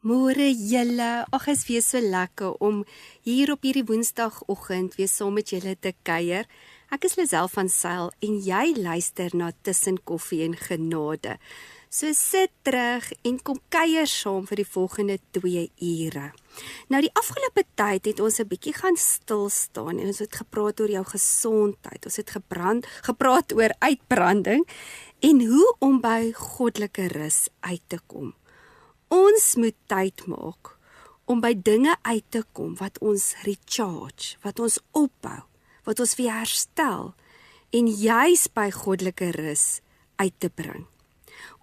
Môre julle, ag is weer so lekker om hier op hierdie woensdagoggend weer saam met julle te kuier. Ek is Lisel van Sail en jy luister na Tussen Koffie en Genade. So sit terug en kom kuier saam vir die volgende 2 ure. Nou die afgelope tyd het ons 'n bietjie gaan stil staan en ons het gepraat oor jou gesondheid. Ons het gepraat oor uitbranding en hoe om by goddelike rus uit te kom. Ons moet tyd maak om by dinge uit te kom wat ons recharge, wat ons opbou, wat ons weer herstel en juis by goddelike rus uit te bring.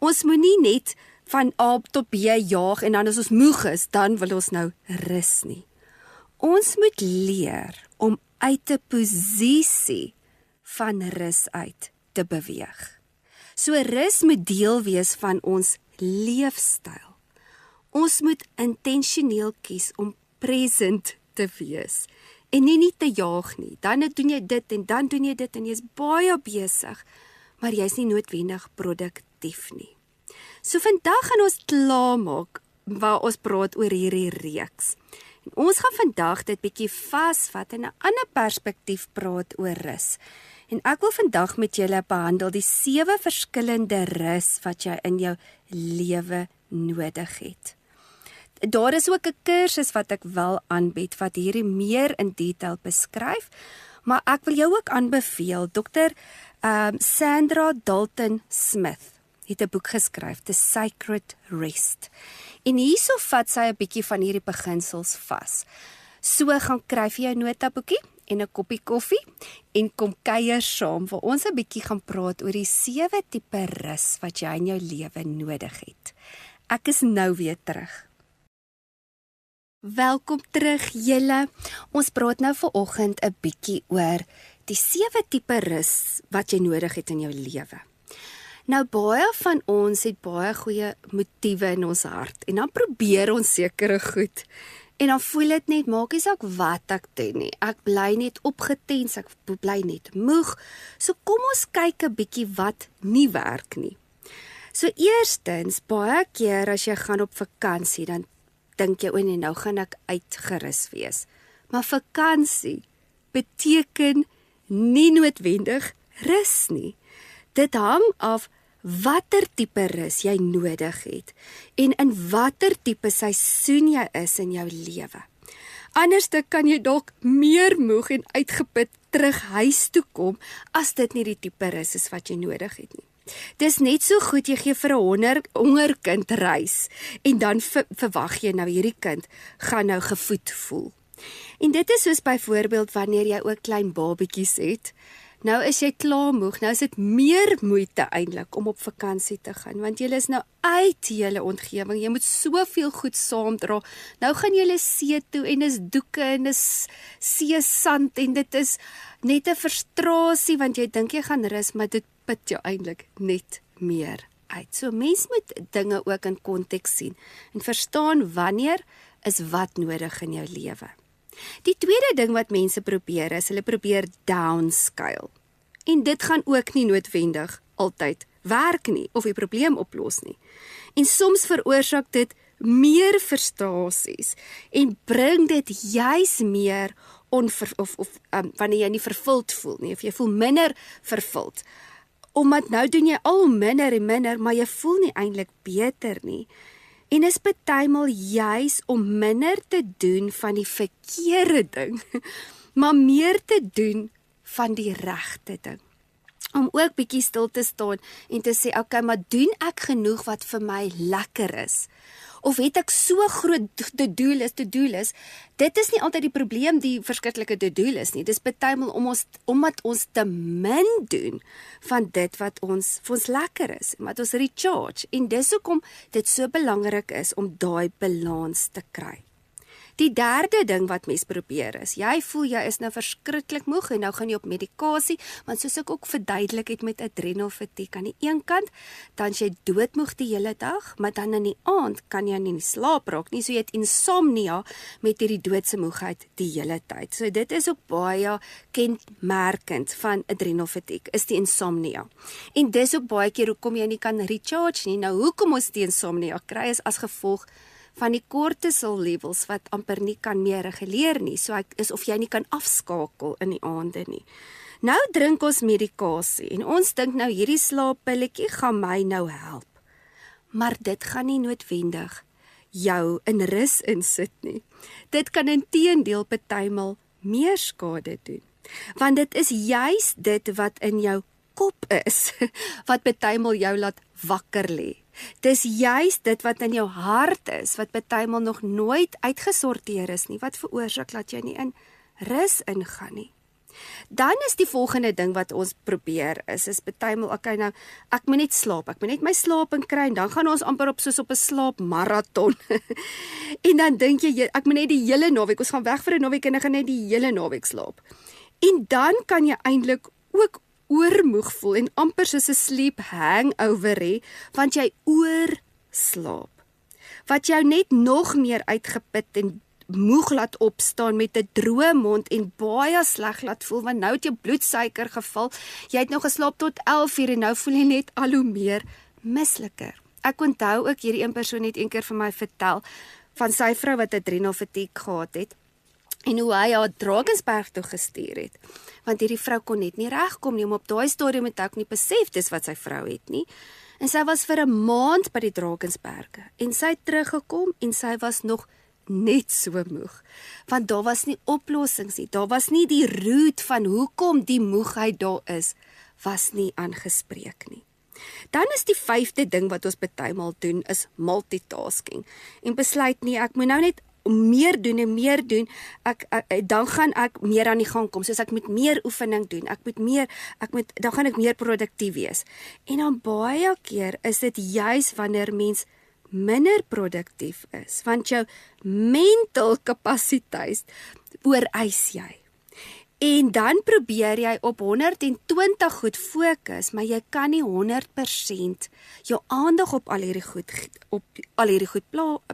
Ons moet nie net van A tot B jaag en dan as ons moeg is, dan wil ons nou rus nie. Ons moet leer om uit 'n posisie van rus uit te beweeg. So rus moet deel wees van ons leefstyl. Ons moet intentioneel kies om present te wees en nie te jaag nie. Dan doen jy dit en dan doen jy dit en jy's baie besig, maar jy's nie noodwendig produktief nie. So vandag gaan ons klaarmaak waar ons praat oor hierdie reeks. En ons gaan vandag dit bietjie vasvat en 'n ander perspektief praat oor rus. En ek wil vandag met julle behandel die 7 verskillende rus wat jy in jou lewe nodig het. Daar is ook 'n kursus wat ek wil aanbied wat hierdie meer in detail beskryf, maar ek wil jou ook aanbeveel, Dr. Sandra Dalton Smith het 'n boek geskryf, The Sacred Rest. En hierso vat sy 'n bietjie van hierdie beginsels vas. So gaan kry vir jou notaboekie en 'n koppie koffie en kom kuier saam waar ons 'n bietjie gaan praat oor die 7 tipe rus wat jy in jou lewe nodig het. Ek is nou weer terug. Welkom terug julle. Ons praat nou vanoggend 'n bietjie oor die 7 tipe rus wat jy nodig het in jou lewe. Nou baie van ons het baie goeie motiewe in ons hart en dan probeer ons sekere goed. En dan voel dit net, maak nie saak wat ek doen nie. Ek bly net opgetens, ek bly net moeg. So kom ons kyk 'n bietjie wat nie werk nie. So eerstens, baie keer as jy gaan op vakansie, dan dink jy, nee, nou gaan ek uitgerus wees. Maar vakansie beteken nie noodwendig rus nie. Dit hang af watter tipe rus jy nodig het en in watter tipe seisoen jy is in jou lewe. Anderste kan jy dalk meer moeg en uitgeput terug huis toe kom as dit nie die tipe rus is wat jy nodig het nie. Dis net so goed jy gee vir 'n hongerkind reis en dan verwag jy nou hierdie kind gaan nou gevoed voel. En dit is soos byvoorbeeld wanneer jy ook klein babatjies het. Nou is jy klaar moeg, nou is dit meer moeite eintlik om op vakansie te gaan, want jy is nou uit julle omgewing, jy moet soveel goed saamdra. Nou gaan julle see toe en dis doeke en dis seesand en dit is net 'n frustrasie want jy dink jy gaan rus, maar dit put jou eintlik net meer uit. So mens moet dinge ook in konteks sien en verstaan wanneer is wat nodig in jou lewe. Die tweede ding wat mense probeer is, hulle probeer downscale. En dit gaan ook nie noodwendig altyd werk nie, of die probleem oplos nie. En soms veroorsaak dit meer frustrasies, en bring dit juis meer wanneer jy nie vervuld voel nie, of jy voel minder vervuld. Omdat nou doen jy al minder en minder, maar jy voel nie eintlik beter nie. En is partymal juis om minder te doen van die verkeerde ding, maar meer te doen van die regte ding. Om ook bietjie stil te staan en te sê, okay, maar doen ek genoeg wat vir my lekker is? Of het ek so groot to-do list, dit is nie altyd die probleem, die verskriklike to-do list nie. Dis partymal omdat ons te min doen van dit wat vir ons lekker is, wat ons recharge. En dis hoekom dit so belangrik is om daai balans te kry. Die derde ding wat mens probeer is, jy voel jy is nou verskriklik moeg en nou gaan jy op medikasie, want soos ek ook verduidelik het met adrenal fatigue, aan die een kant, dan is jy doodmoeg die hele dag, maar dan in die aand kan jy nie slaap raak nie, so jy het insomnia met hierdie doodse moegheid die hele tyd. So dit is ook baie kenmerkend van adrenal fatigue, is die insomnia. En dis ook baie keer hoekom jy nie kan recharge nie. Nou hoekom ons die insomnia kry is as gevolg van die kortisol levels wat amper nie kan meer reguleer nie. So is of jy nie kan afskakel in die aande nie. Nou drink ons medikasie en ons dink nou hierdie slaappilletjie gaan my nou help. Maar dit gaan nie noodwendig jou in rus insit nie. Dit kan inteendeel partymal meer skade doen. Want dit is juis dit wat in jou kop is, wat partymal jou laat wakker lê. Dis juis dit wat in jou hart is, wat partymal nog nooit uitgesorteer is nie, wat veroorsaak dat jy nie in rus ingaan nie. Dan is die volgende ding wat ons probeer is partymal, okay nou, ek moet net slaap, ek moet net my slaap in kry, en dan gaan ons amper soos op 'n slaapmarathon. En dan dink jy, ek moet net die hele naweek, ons gaan weg vir 'n naweek en ek gaan net die hele naweek slaap. En dan kan jy eintlik ook oormoeg voel en amper soos 'n sleep hangover hê, want jy oorslaap. Wat jou net nog meer uitgeput en moeg laat opstaan met 'n droë mond en baie sleg laat voel, want nou het jou bloedsuiker geval, jy het nou geslaap tot 11:00 en nou voel jy net al hoe meer misliker. Ek onthou ook hierdie een persoon het een keer vir my vertel van sy vrou wat adrenal fatigue gehad het, en hoe hy haar Drakensberg toe gestuur het, want hierdie vrou kon net nie regkom nie, om op daai stadium het ek nie besef dis wat sy vrou het nie, en sy was vir 'n maand by die Drakensberge, en sy het teruggekom, en sy was nog net so moeg, want daar was nie oplossings nie, daar was nie die root van hoekom die moegheid daar is, was nie aangespreek nie. Dan is die 5de ding wat ons partymal doen, is multitasking, en besluit nie, ek moet nou net meer doen en meer doen, dan gaan ek meer aan die gang kom, soos ek moet meer oefening doen, dan gaan ek meer produktief wees. En dan baie keer is dit juis wanneer mens minder produktief is, want jou mental kapasiteit ooreis jy. En dan probeer jy op 120 goed fokus, maar jy kan nie 100% jou aandag op al hierdie goed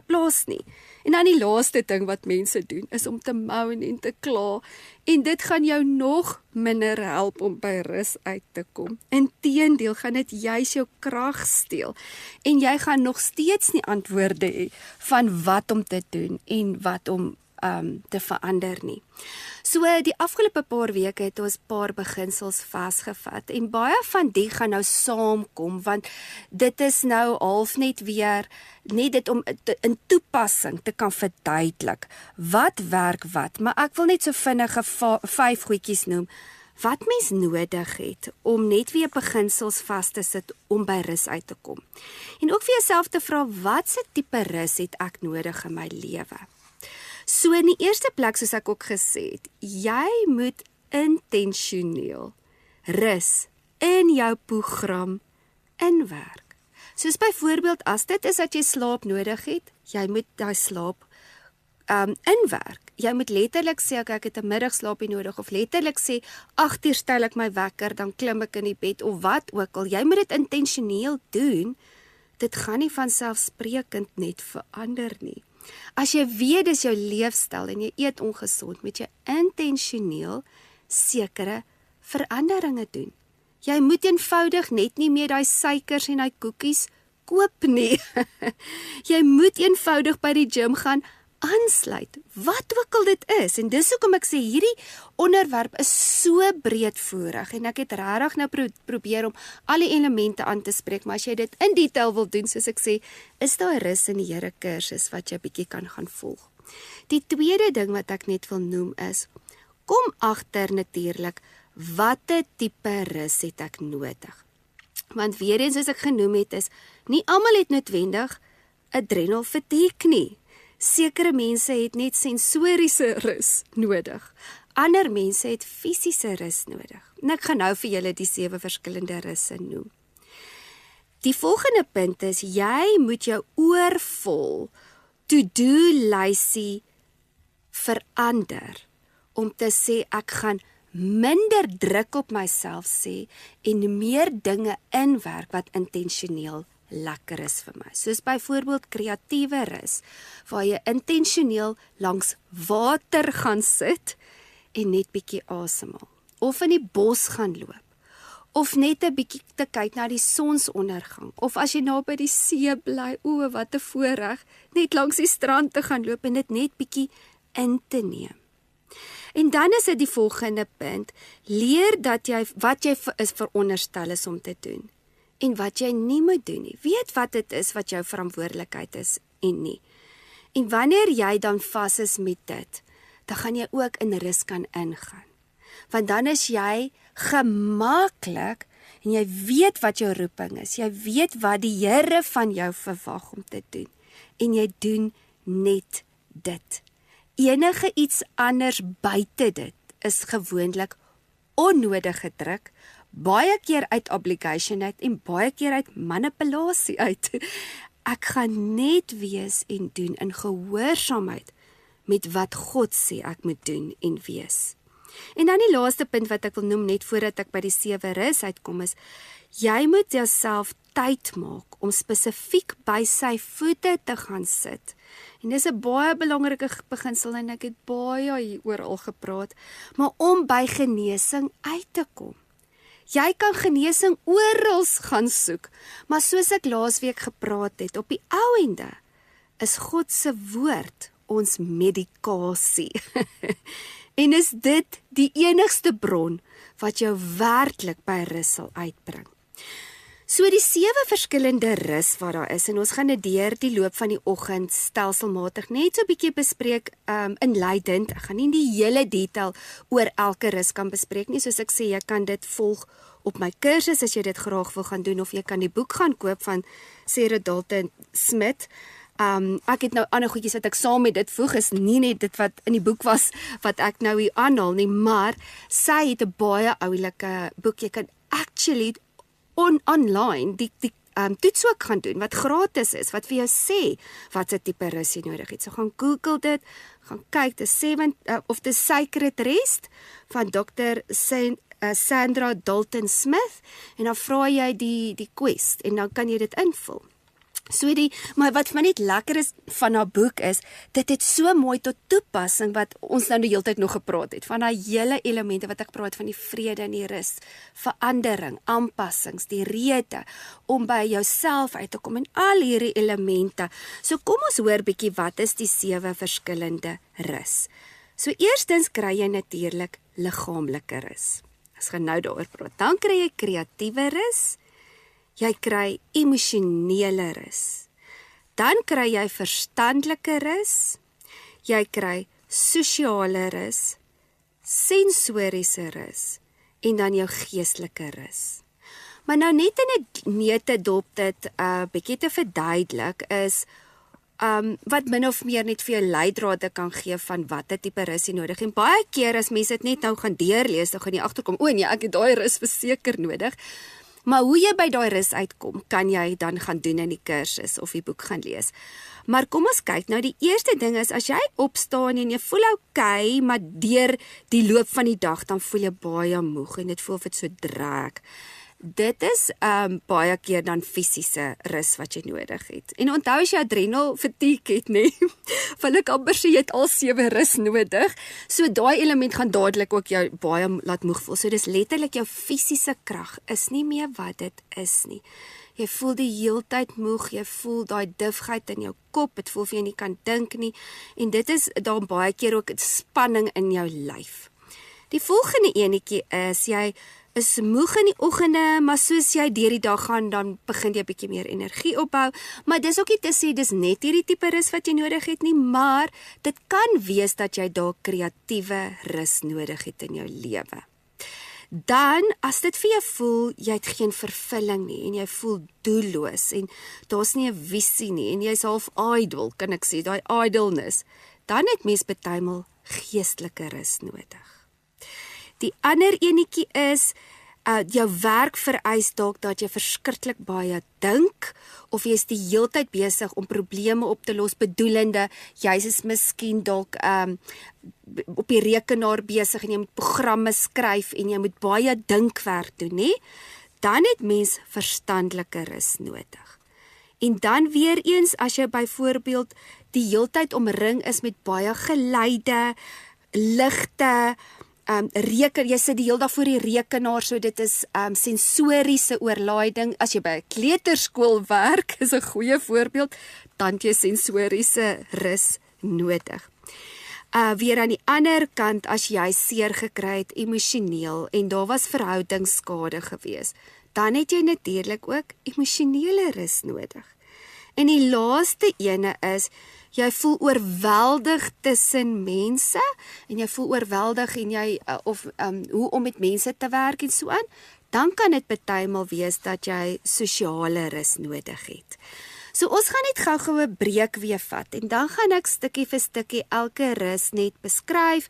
plaas nie. En dan die laaste ding wat mense doen, is om te moan en te kla, en dit gaan jou nog minder help om by rus uit te kom. Inteendeel gaan dit juis jou krag steel, en jy gaan nog steeds nie antwoorde hê van wat om te doen en wat om te verander nie. So die afgelope paar weke het ons paar beginsels vasgevat, en baie van die gaan nou saamkom, want dit is nou half net weer, net dit om in toepassing te kan verduidelik, wat werk wat, maar ek wil net so vinnige 5 goedjies noem, wat mens nodig het, om net weer beginsels vas te sit, om by rus uit te kom. En ook vir jouself te vra, wat se tipe rus het ek nodig in my lewe? So in die eerste plek, soos ek ook gesê het, jy moet intentioneel rus in jou program inwerk. Soos byvoorbeeld, as dit is dat jy slaap nodig het, jy moet daai slaap inwerk. Jy moet letterlik sê, ek het 'n middagslaapie nodig, of letterlik sê, 8:00 stel ek my wekker, dan klim ek in die bed, of wat ook al. Jy moet dit intentioneel doen, dit gaan nie vanselfsprekend net verander nie. As jy weet dis jou leefstyl en jy eet ongesond, moet jy intentioneel sekere veranderinge doen. Jy moet eenvoudig net nie meer daai suikers en daai koekies koop nie. Jy moet eenvoudig by die gym gaan aansluit, wat ook al dit is. En dis hoekom ek sê, hierdie onderwerp is so breedvoerig, en ek het regtig nou probeer om al die elemente aan te spreek, maar as jy dit in detail wil doen, soos ek sê, is daar rus in die Here kursus wat jy bietjie kan gaan volg. Die tweede ding wat ek net wil noem is, kom agter natuurlik, watter tipe rus het ek nodig? Want weer eens, soos ek genoem het, is, nie almal het noodwendig adrenal fatigue nie. Sekere mense het net sensoriese rus nodig. Ander mense het fisiese rus nodig. En ek gaan nou vir julle die 7 verskillende russe noem. Die volgende punt is, jy moet jou oorvol to-do lysie verander, om te sê, ek gaan minder druk op myself sê, en meer dinge inwerk wat intentioneel lekker is vir my. Soos byvoorbeeld kreatiewe rus, waar jy intentioneel langs water gaan sit, en net bietjie asemhaal. Of in die bos gaan loop. of net 'n bietjie te kyk na die sonsondergang, of as jy naby die see bly, o, wat 'n voorreg, net langs die strand te gaan loop en dit net bietjie in te neem. En dan is dit die volgende punt, leer dat jy wat jy is veronderstel is om te doen en wat jy nie moet doen nie. Weet wat dit is wat jou verantwoordelikheid is en nie. En wanneer jy dan vas is met dit, dan gaan jy ook in rus kan ingaan. Want dan is jy gemaklik en jy weet wat jou roeping is. Jy weet wat die Here van jou verwag om te doen. En jy doen net dit. Enige iets anders buite dit is gewoonlik onnodige druk, baie keer uit obligation uit en baie keer uit manipulasie uit. Ek gaan net wees en doen in gehoorsaamheid met wat God sê ek moet doen en wees. En dan die laaste punt wat ek wil noem net voordat ek by die 7 rus uitkom is, jy moet jouself tyd maak om spesifiek by sy voete te gaan sit. En dis 'n baie belangrike beginsel en ek het baie hieroor al gepraat, maar om by genesing uit te kom. Jy kan genesing oral gaan soek, maar soos ek laasweek gepraat het, op die ou ende is God se woord ons medikasie. En is dit die enigste bron wat jou werklik by rus sal uitbring. So die 7 verskillende rus wat daar is, en ons gaan dit deur die loop van die oggend stelselmatig net so 'n bietjie bespreek, inleidend. Ek gaan nie die hele detail oor elke rus kan bespreek nie, soos ek sê, jy kan dit volg op my kursus as jy dit graag wil gaan doen, of jy kan die boek gaan koop van Sarah Dalton Smith. Ek het nou ander goedjies wat ek saam met dit voeg, is nie net dit wat in die boek was, wat ek nou hier aanhaal nie, maar sy het 'n baie oulike boek. Jy kan actually online die toets ook gaan doen, wat gratis is, wat vir jou sê, wat se tipe rus jy nodig het. So gaan Google dit, gaan kyk, the Sacred Rest, van Dr. Sandra Dalton Smith, en dan vra jy die quest, en dan kan jy dit invul. Maar wat vir my net lekker is van haar boek is, dit het so mooi tot toepassing wat ons nou die hele tyd nog gepraat het, van daai hele elemente wat ek praat van die vrede en die rus, verandering, aanpassings, die rede om by jouself uit te kom en al hierdie elemente. So kom ons hoor bietjie wat is die 7 verskillende rus. So eerstens kry jy natuurlik liggaamlike rus. As gaan nou daaroor praat. Dan kry jy kreatiewe rus. Jy kry emosionele rus. Dan kry jy verstandelike rus. Jy kry sosiale rus, sensoriese rus en dan jou geestelike rus. Maar nou net in 'n neutedop dit bietjie te verduidelik is wat min of meer net vir jou leidrade kan gee van watter tipe rus jy nodig. En baie keer as mense dit net nou gaan deurlees, dan gaan jy agterkom, o nee, ek het daai rus verseker nodig. Maar hoe jy by daai rus uitkom, kan jy dan gaan doen in die kursus of die boek gaan lees. Maar kom ons kyk, nou die eerste ding is, as jy opstaan en jy voel okay, maar deur die loop van die dag, dan voel jy baie moeg en dit voel of dit so druk. Dit is baie keer dan fisiese rus wat jy nodig het. En onthou as jy adrenal fatigue het, nee, wil ek amper sê jy het al 7 rus nodig. So daai element gaan dadelik ook jou baie laat moeg voel. So dis letterlik jou fisiese krag is nie meer wat dit is nie. Jy voel die heeltyd moeg, jy voel daai difheid in jou kop, dit voel of jy nie kan dink nie. En dit is dan baie keer ook spanning in jou lyf. Die volgende enetjie is, jy is moeg in die oggende, maar soos jy deur die dag gaan, dan begin jy bietjie meer energie opbou, maar dis ook nie te sê, dis net hierdie tipe rus wat jy nodig het nie, maar dit kan wees dat jy dalk kreatiewe rus nodig het in jou lewe. Dan, as dit vir jou voel, jy het geen vervulling nie, en jy voel doelloos, en daar's nie 'n visie nie, en jy's half idle, kan ek sê, daai idleness, dan het mens partymal geestelike rus nodig. Die ander enetjie is, jou werk vereis dalk dat jy verskriklik baie dink, of jy is die heeltyd besig om probleme op te los, bedoelende, jy is miskien dalk op die rekenaar besig, en jy moet programme skryf, en jy moet baie dinkwerk doen, nie? Dan het mens verstandelike rus nodig. En dan weer eens, as jy byvoorbeeld die heeltyd omring is met baie geluide, ligte, jy sit die hele dag voor die rekenaar, so dit is sensoriese oorlaading. As jy by 'n kleuterskool werk, is 'n goeie voorbeeld, dan het jy sensoriese rus nodig. Weer aan die ander kant, as jy seer gekry het emosioneel en daar was verhoudingsskade gewees, dan het jy natuurlik ook emosionele rus nodig. En die laaste ene is, jy voel oorweldig tussen mense, en jy voel oorweldig en jy, hoe om met mense te werk en so aan, dan kan dit partymal wees dat jy sosiale rus nodig het. So ons gaan net gou 'n breek weer vat, en dan gaan ek stukkie vir stukkie elke rus net beskryf,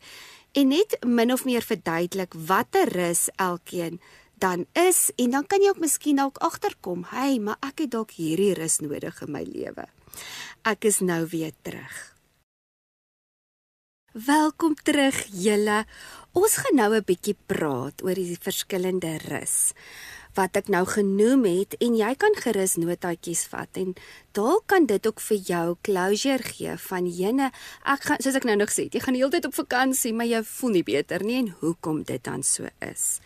en net min of meer verduidelik watter rus elkeen dan is, en dan kan jy ook miskien ook agterkom, hey, maar ek het dalk hierdie rus nodig in my lewe. Ek is nou weer terug. Welkom terug julle. Ons gaan nou 'n bietjie praat oor die verskillende rus wat ek nou genoem het, en jy kan gerus notaatjies vat, en dalk kan dit ook vir jou closure gee van jene, soos ek nou nog sê, jy gaan die hele tyd op vakansie, maar jy voel nie beter nie, en hoekom dit dan so is.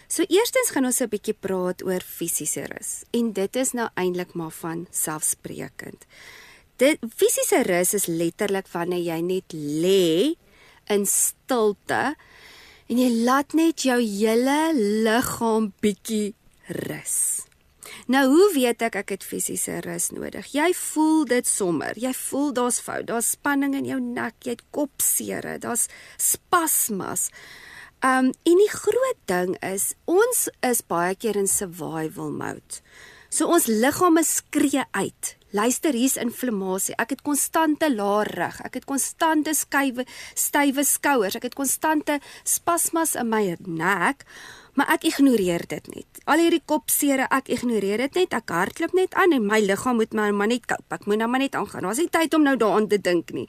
So eerstens gaan ons 'n bietjie praat oor fisiese rus, en dit is nou eintlik maar van selfsprekend. Fisiese rus is letterlik wanneer jy net lê in stilte, en jy laat net jou hele liggaam bietjie rus. Nou, hoe weet ek het fisiese rus nodig? Jy voel dit sommer, jy voel daar's fout, daar's spanning in jou nek, jy het kopsere, daar's spasmas. En die groot ding is, ons is baie keer in survival mode. So ons liggame skree uit. Luister, hier's inflammasie, ek het konstante lae rug, ek het konstante stywe skouers, ek het konstante spasmas in my nek, maar ek ignoreer dit net. Al hierdie kopsere, ek ignoreer dit net, ek hardloop net aan, en my liggaam moet maar net cope, ek moet nou maar net aangaan, daar's nie tyd om nou daaraan te dink nie.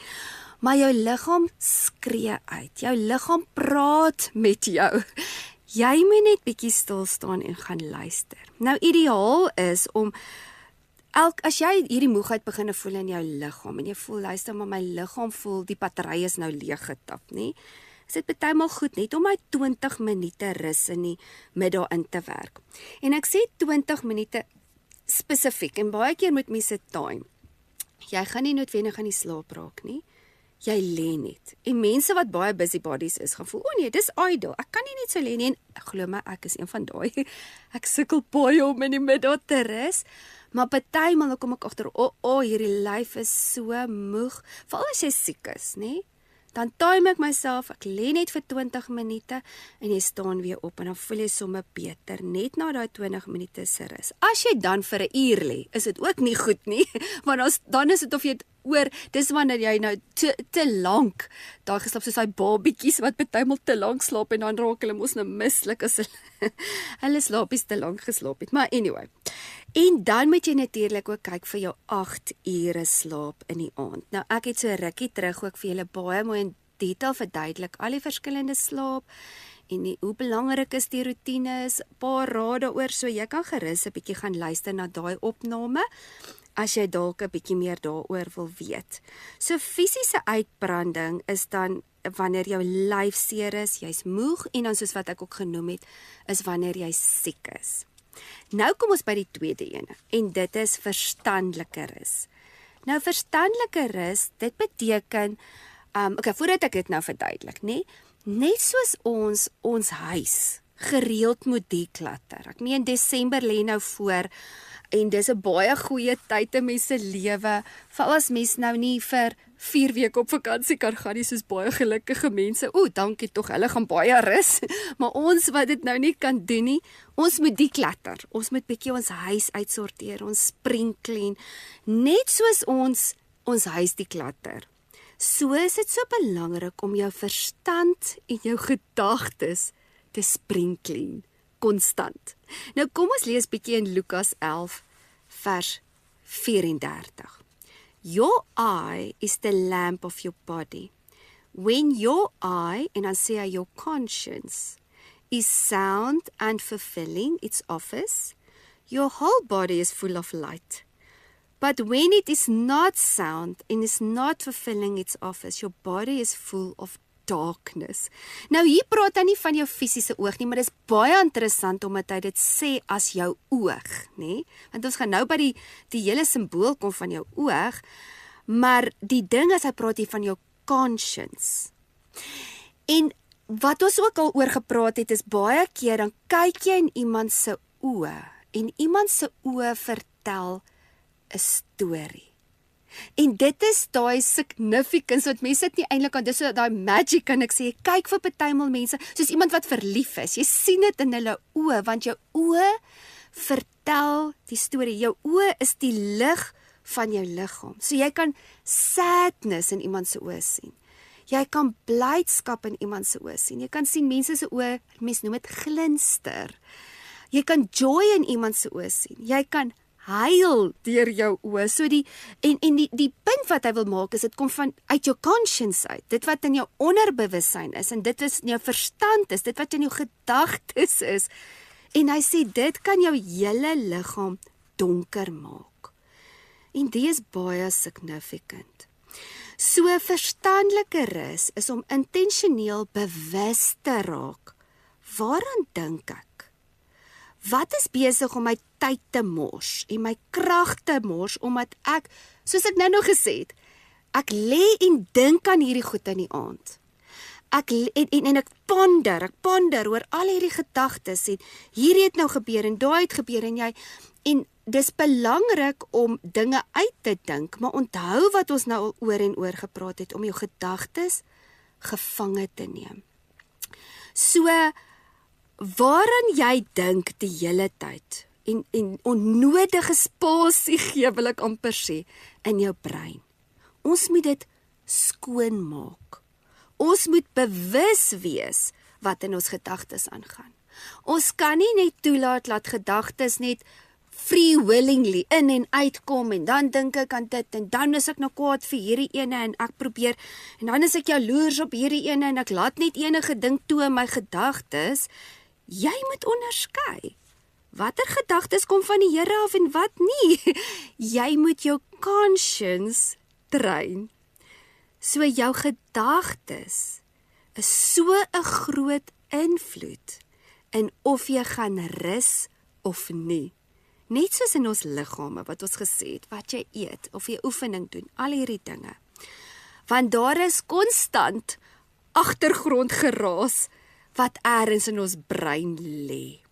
Maar jou liggaam skree uit, jou liggaam praat met jou. Jy moet net bietjie stil staan en gaan luister. Nou, ideaal is om as jy hierdie moegheid begin voel in jou liggaam, en jy voel, luister, maar my liggaam voel, die battery is nou leeg getap, nie? Is dit partymal goed net om my 20 minute rus in die middag in te werk. En ek sê 20 minute spesifiek, en baie keer moet mense time. Jy gaan nie noodwendig aan die slaap raak nie. Jy lê net. En mense wat baie busybodies is, gaan voel, nee, dis idle, ek kan nie net so lê nie, en glo my, ek is een van daai, ek sukkel baie om in die middag te rus, maar partymal kom ek agter, hierdie lyf is so moeg, veral as jy siek is, nie? Dan time ek myself, ek lê net vir 20 minute, en jy staan weer op, en dan voel jy sommer beter, net na daai 20 minute se rus. As jy dan vir 'n uur lê, is dit ook nie goed nie, want dan is dit of jy dis wanneer jy nou te lank daar geslaap, soos hy babietjies wat partymal te lank slaap, en dan raak hulle mos nou mislik as hulle slaapies te lank geslaap het, maar anyway. En dan moet jy natuurlik ook kyk vir jou 8 ure slaap in die aand. Nou, ek het so rukkie terug ook vir julle baie mooi in detail verduidelik al die verskillende slaap, en hoe belangrik is die routines, paar rade oor, so jy kan gerus 'n bietjie gaan luister na daai opname, as jy dalk 'n bietjie meer daaroor wil weet. So fisiese uitbranding is dan wanneer jou lyf seer is, jy's moeg, en dan soos wat ek ook genoem het, is wanneer jy siek is. Nou kom ons by die tweede ene, en dit is verstandelike rus. Nou verstandelike rus, dit beteken, voordat ek dit nou verduidelik, net soos ons huis gereeld moet deklatter. Ek meen Desember lê nou voor, en dis 'n baie goeie tyd in mense lewe, veral as mens nou nie vir 4 weke op vakansie kan gaan nie, soos baie gelukkige mense. Dankie tog, hulle gaan baie rus, maar ons wat dit nou nie kan doen nie, ons moet deklatter, ons moet bietjie ons huis uitsorteer, ons spring clean, net soos ons huis deklatter. So is dit so belangrik om jou verstand en jou gedagtes te spring clean, konstant. Nou kom ons lees bietjie in Lukas 11 vers 34. Your eye is the lamp of your body. When your eye, en dan sê hy your conscience, is sound and fulfilling its office, your whole body is full of light. But when it is not sound and is not fulfilling its office, your body is full of darkness. Nou hier praat hy nie van jou fisiese oog nie, maar dis baie interessant omdat hy dit sê as jou oog, nê? Want ons gaan nou by die hele simbool kom van jou oog, maar die ding is hy praat hier van jou conscience. En wat ons ook al oor gepraat het is baie keer dan kyk jy in iemand se oë en iemand se oë vertel 'n storie. En dit is daai significance wat mense dit nie eintlik kan, dis so daai magic kan ek sê, kyk vir partymal mense, soos iemand wat verlief is, jy sien dit in hulle oë, want jou oë vertel die storie, jou oë is die lig van jou liggaam, so jy kan sadness in iemand se oë sien, jy kan blydskap in iemand se oë sien, jy kan sien mense se oë, mense noem dit glinster, jy kan joy in iemand se oë sien, jy kan huil deur jou oë. So die punt wat hy wil maak is dit kom van uit jou conscience uit. Dit wat in jou onderbewussyn is en dit is in jou verstand is, dit wat in jou gedagtes is. En hy sê dit kan jou hele liggaam donker maak. En dit is baie significant. So verstandelike rus is om intentioneel bewus te raak. Waaraan dink ek? Wat is besig om my tyd te mors en my krag te mors, omdat ek, soos ek nou gesê het, ek lê en dink aan hierdie goed in die aand. Ek ponder oor al hierdie gedagtes en hierdie het nou gebeur en daai het gebeur en dis belangrik om dinge uit te dink, maar onthou wat ons nou al oor en oor gepraat het, om jou gedagtes gevange te neem. So, waaraan jy dink die hele tyd en onnodige spasie gee, wil ek amper sê, in jou brein. Ons moet dit skoon maak. Ons moet bewus wees wat in ons gedagtes aangaan. Ons kan nie net toelaat dat gedagtes net free willingly in en uitkom en dan dink ek aan dit en dan is ek nou kwaad vir hierdie ene en ek probeer en dan is ek jaloers op hierdie ene en ek laat net enige ding toe in my gedagtes. Jy moet onderskei. Watter gedagtes kom van die Here af en wat nie? Jy moet jou conscience train. So jou gedagtes is so 'n groot invloed in of jy gaan rus of nie. Net soos in ons liggame wat ons gesê het, wat jy eet of jy oefening doen, al hierdie dinge. Want daar is konstant agtergrondgeraas wat eers in ons brein lê.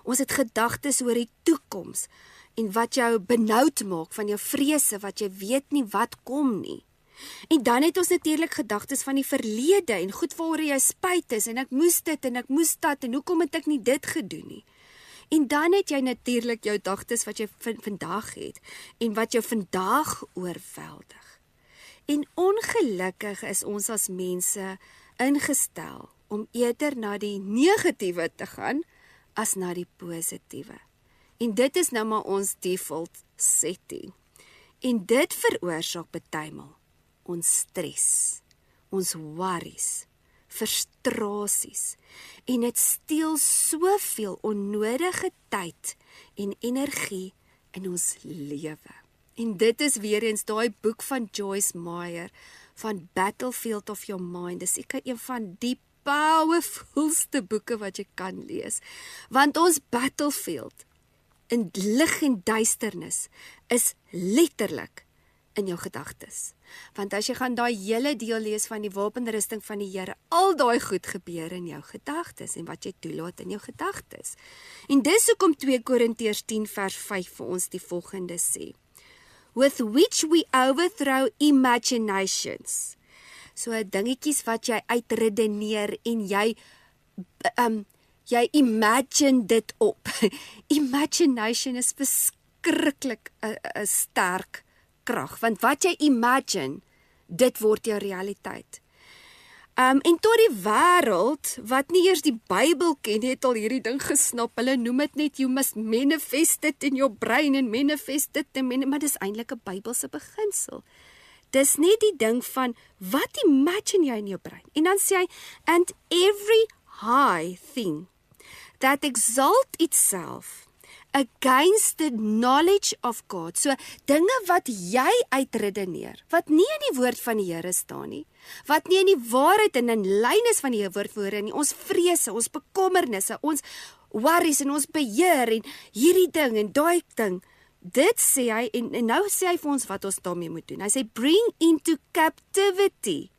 Ons het gedagtes oor die toekoms en wat jou benoud maak van jou vrese wat jy weet nie wat kom nie. En dan het ons natuurlik gedagtes van die verlede en goed waaroor jy spyt is en ek moes dit en ek moes dat en hoekom het ek nie dit gedoen nie. En dan het jy natuurlik jou gedagtes wat jy vandag het en wat jou vandag oorweldig. En ongelukkig is ons as mense ingestel om eerder na die negatiewe te gaan as na die positiewe. En dit is nou maar ons default setting. En dit veroorsaak partymal ons stres, ons worries, frustrasies en dit steel soveel onnodige tyd en energie in ons lewe. En dit is weer eens daai boek van Joyce Meyer van Battlefield of Your Mind. Dis seker een van die powerfulste boeke wat jy kan lees. Want ons battlefield in lig en duisternis is letterlik in jou gedagtes. Want as jy gaan daai hele deel lees van die wapenrusting van die Here, al daai goed gebeur in jou gedagtes en wat jy toelaat in jou gedagtes. En dis hoekom 2 Korintiërs 10 vers 5 vir ons die volgende sê: with which we overthrow imaginations. So dingetjies wat jy uitredeneer en jy imagine dit op. Imagination is verskriklik 'n sterk krag, want wat jy imagine, dit word jou realiteit. En tot die wêreld, wat nie eers die Bybel ken, het al hierdie ding gesnap. Hulle noem dit net, you must manifest it in your brain, en manifest it, maar dis eintlik 'n Bybelse beginsel. Dis nie die ding van, wat imagine jy in jou brein? En dan sê hy, and every high thing that exalt itself against the knowledge of God. So dinge wat jy uitredeneer, wat nie in die woord van die Here staan nie, wat nie in die waarheid en in lyn is van die woord voor nie, ons vrese, ons bekommernisse, ons worries en ons beheer en hierdie ding en daai ding. Dit sê hy, en nou sê hy vir ons wat ons daarmee moet doen. Hy sê, bring into captivity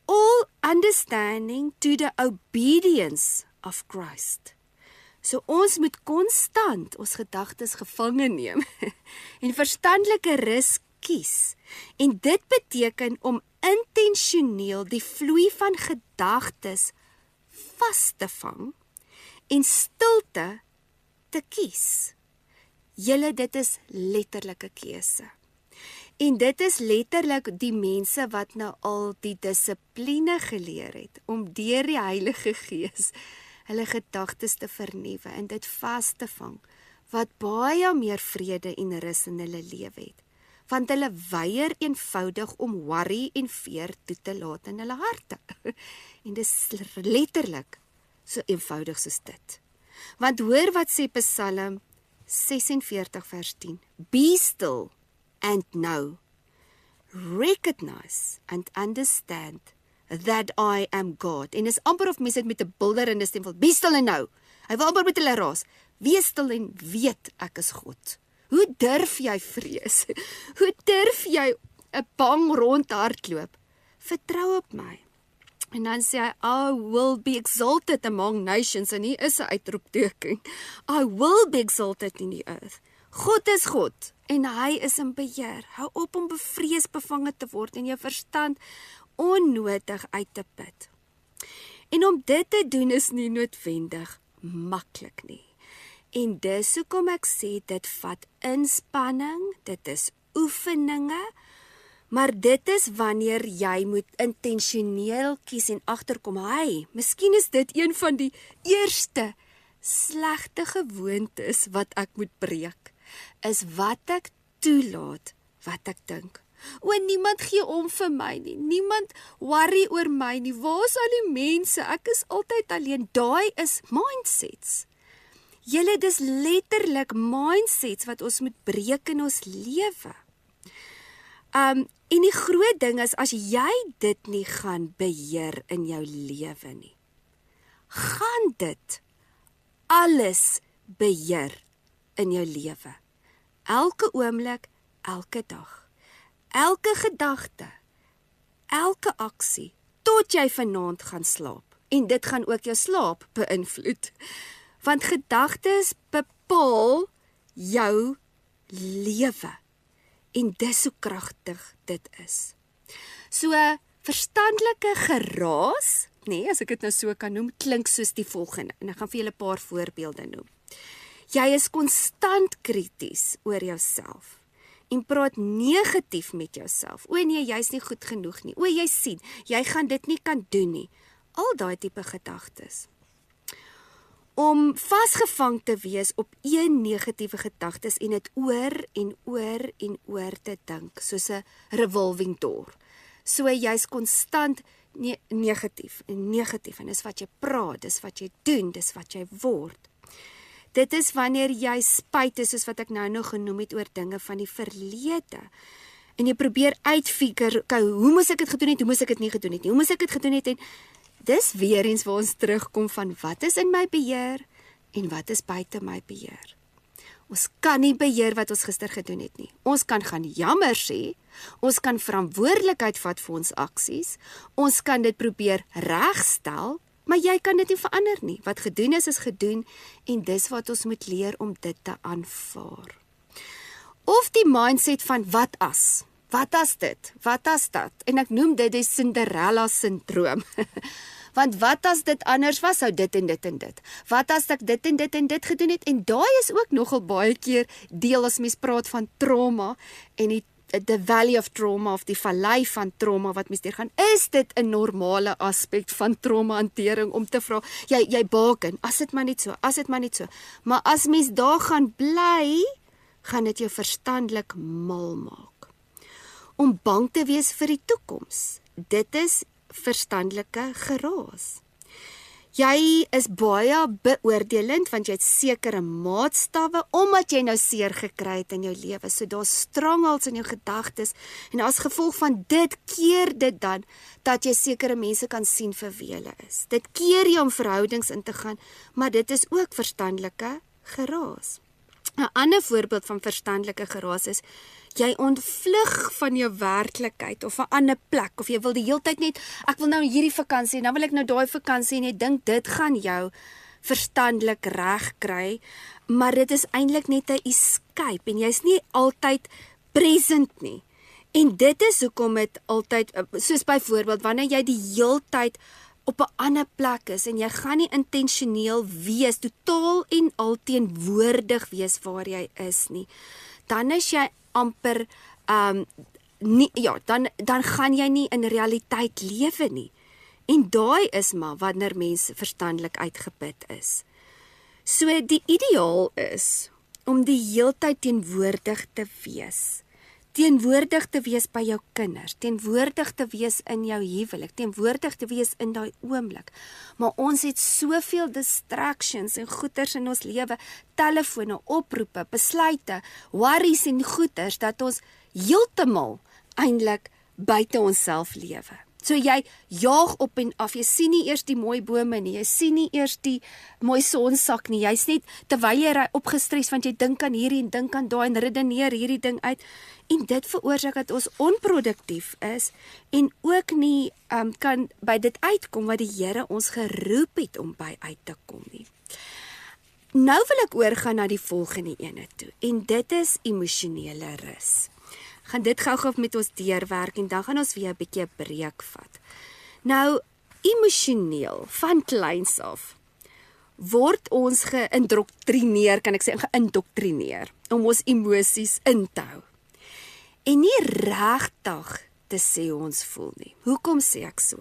all understanding to the obedience of Christ. So ons moet konstant ons gedagtes gevange neem en verstandelike rus kies. En dit beteken om intentioneel die vloei van gedagtes vas te vang en stilte te kies. Julle, dit is letterlike keuse. En dit is letterlik die mense wat nou al die dissipline geleer het om deur die Heilige Gees hulle gedagtes te vernuwe en dit vas te vang, wat baie meer vrede en rus in hulle lewe het. Want hulle weier eenvoudig om worry en veer toe te laat in hulle harte. En dis letterlik so eenvoudig soos dit. Want hoor wat sê Psalm 46 vers 10. Be still and know, recognize and understand that I am God. En is amper of mense dit met 'n bulderende stem wil, be still and know. Hy wil amper met hulle raas, wees stil en weet ek is God. Hoe durf jy vrees? Hoe durf jy 'n bang rond hardloop? Vertrou op my. En dan sê hy, I will be exalted among nations, en hier is 'n uitroepteken. I will be exalted in the earth. God is God, en hy is in beheer. Hou op om bevrees bevange te word en jou verstand onnodig uit te put. En om dit te doen is nie noodwendig maklik nie. En dis hoekom ek sê, dit vat inspanning, dit is oefeninge, maar dit is wanneer jy moet intentioneel kies en agterkom, miskien is dit een van die eerste slegte gewoontes wat ek moet breek, is wat ek toelaat, wat ek dink. Niemand gee om vir my nie, niemand worry oor my nie, waar is al die mense, ek is altyd alleen. Daai is mindsets. Julle, dis letterlik mindsets wat ons moet breek in ons lewe. En die groot ding is, as jy dit nie gaan beheer in jou lewe nie, gaan dit alles beheer in jou lewe. Elke oomblik, elke dag. Elke gedagte, elke aksie, tot jy vanaand gaan slaap. En dit gaan ook jou slaap beïnvloed. Want gedagtes bepaal jou lewe. En dis hoe kragtig dit is. So, verstandelike geraas, as ek dit nou so kan noem, klink soos die volgende. En ek gaan vir julle 'n paar voorbeelde noem. Jy is konstant krities oor jouself. En praat negatief met jouself. Nee, jy's nie goed genoeg nie. Jy sien, jy gaan dit nie kan doen nie. Al daai tipe gedagtes. Om vasgevang te wees op een negatiewe gedagtes en dit oor en oor en oor te dink, soos 'n revolving door. So jy's konstant negatief en negatief, en dis wat jy praat, dis wat jy doen, dis wat jy word. Dit is wanneer jy spyt is, soos wat ek nou genoem het, oor dinge van die verlede. En jy probeer uitfigure, hoe moes ek dit gedoen het, hoe moes ek dit nie gedoen het nie, hoe moes ek dit gedoen het, en dis weer eens waar ons terugkom van wat is in my beheer, en wat is buite my beheer. Ons kan nie beheer wat ons gister gedoen het nie. Ons kan gaan jammer sê, ons kan verantwoordelikheid vat vir ons aksies, ons kan dit probeer regstel, maar jy kan dit nie verander nie. Wat gedoen is gedoen, en dis wat ons moet leer om dit te aanvaar. Of die mindset van wat as dit, wat as dat, en ek noem dit die Cinderella syndroom. Want wat as dit anders was, sou dit en dit en dit. Wat as ek dit en dit en dit gedoen het, en daai is ook nogal baie keer deel as mens praat van trauma, en die valley of trauma, of die vallei van trauma wat mens deurgaan, is dit 'n normale aspek van trauma-hantering om te vra, jy baken, as dit maar net so, maar as mens daar gaan bly, gaan dit jou verstandelik mal maak. Om bang te wees vir die toekoms, dit is verstandelike geraas. Jy is baie beoordelend want jy het sekere maatstawwe omdat jy nou seer gekry het in jou lewe. So daar's strangles in jou gedagtes en as gevolg van dit keer dit dan dat jy sekere mense kan sien vir wie hulle is. Dit keer jy om verhoudings in te gaan, maar dit is ook verstandelike geraas. 'n ander voorbeeld van verstandelike geraas is jy ontvlug van jou werklikheid of 'n ander plek of jy wil die hele tyd net ek wil nou hierdie vakansie en dan wil ek nou daai vakansie en jy dink dit gaan jou verstandelik reg kry, maar dit is eintlik net 'n escape en jy's nie altyd present nie. En dit is hoekom dit altyd soos byvoorbeeld wanneer jy die heeltyd op 'n ander plek is en jy gaan nie intentioneel wees, totaal en al teenwoordig wees waar jy is nie. Dan is jy amper nie dan gaan jy nie in realiteit lewe nie. En daai is maar wanneer mense verstandelik uitgeput is. So die ideaal is om die heeltyd teenwoordig te wees. Teenwoordig te wees by jou kinders, teenwoordig te wees in jou huwelik, teenwoordig te wees in daai oomblik. Maar ons het soveel distractions en goeters in ons lewe, telefone, oproepe, besluite, worries en goeters, dat ons heeltemal eintlik buite onsself lewe. So jy jaag op en af, jy sien nie eers die mooi bome nie, jy sien nie eers die mooi sonsak nie, jy's net, terwyl jy ry opgestres, want jy dink aan hierdie en dink aan daai en redeneer hierdie ding uit, en dit veroorsaak dat ons onproduktief is, en ook nie kan by dit uitkom wat die Here ons geroep het om by uit te kom nie. Nou wil ek oorgaan na die volgende ene toe, en dit is emosionele rus. Gaan dit gou-gou met ons deurwerk en dan gaan ons weer 'n bietjie 'n breek vat. Nou, emosioneel, van kleins af, word ons geïndoktrineer, kan ek sê, geïndoktrineer, om ons emosies in te hou. En nie regtig te sê hoe ons voel nie. Hoekom sê ek so?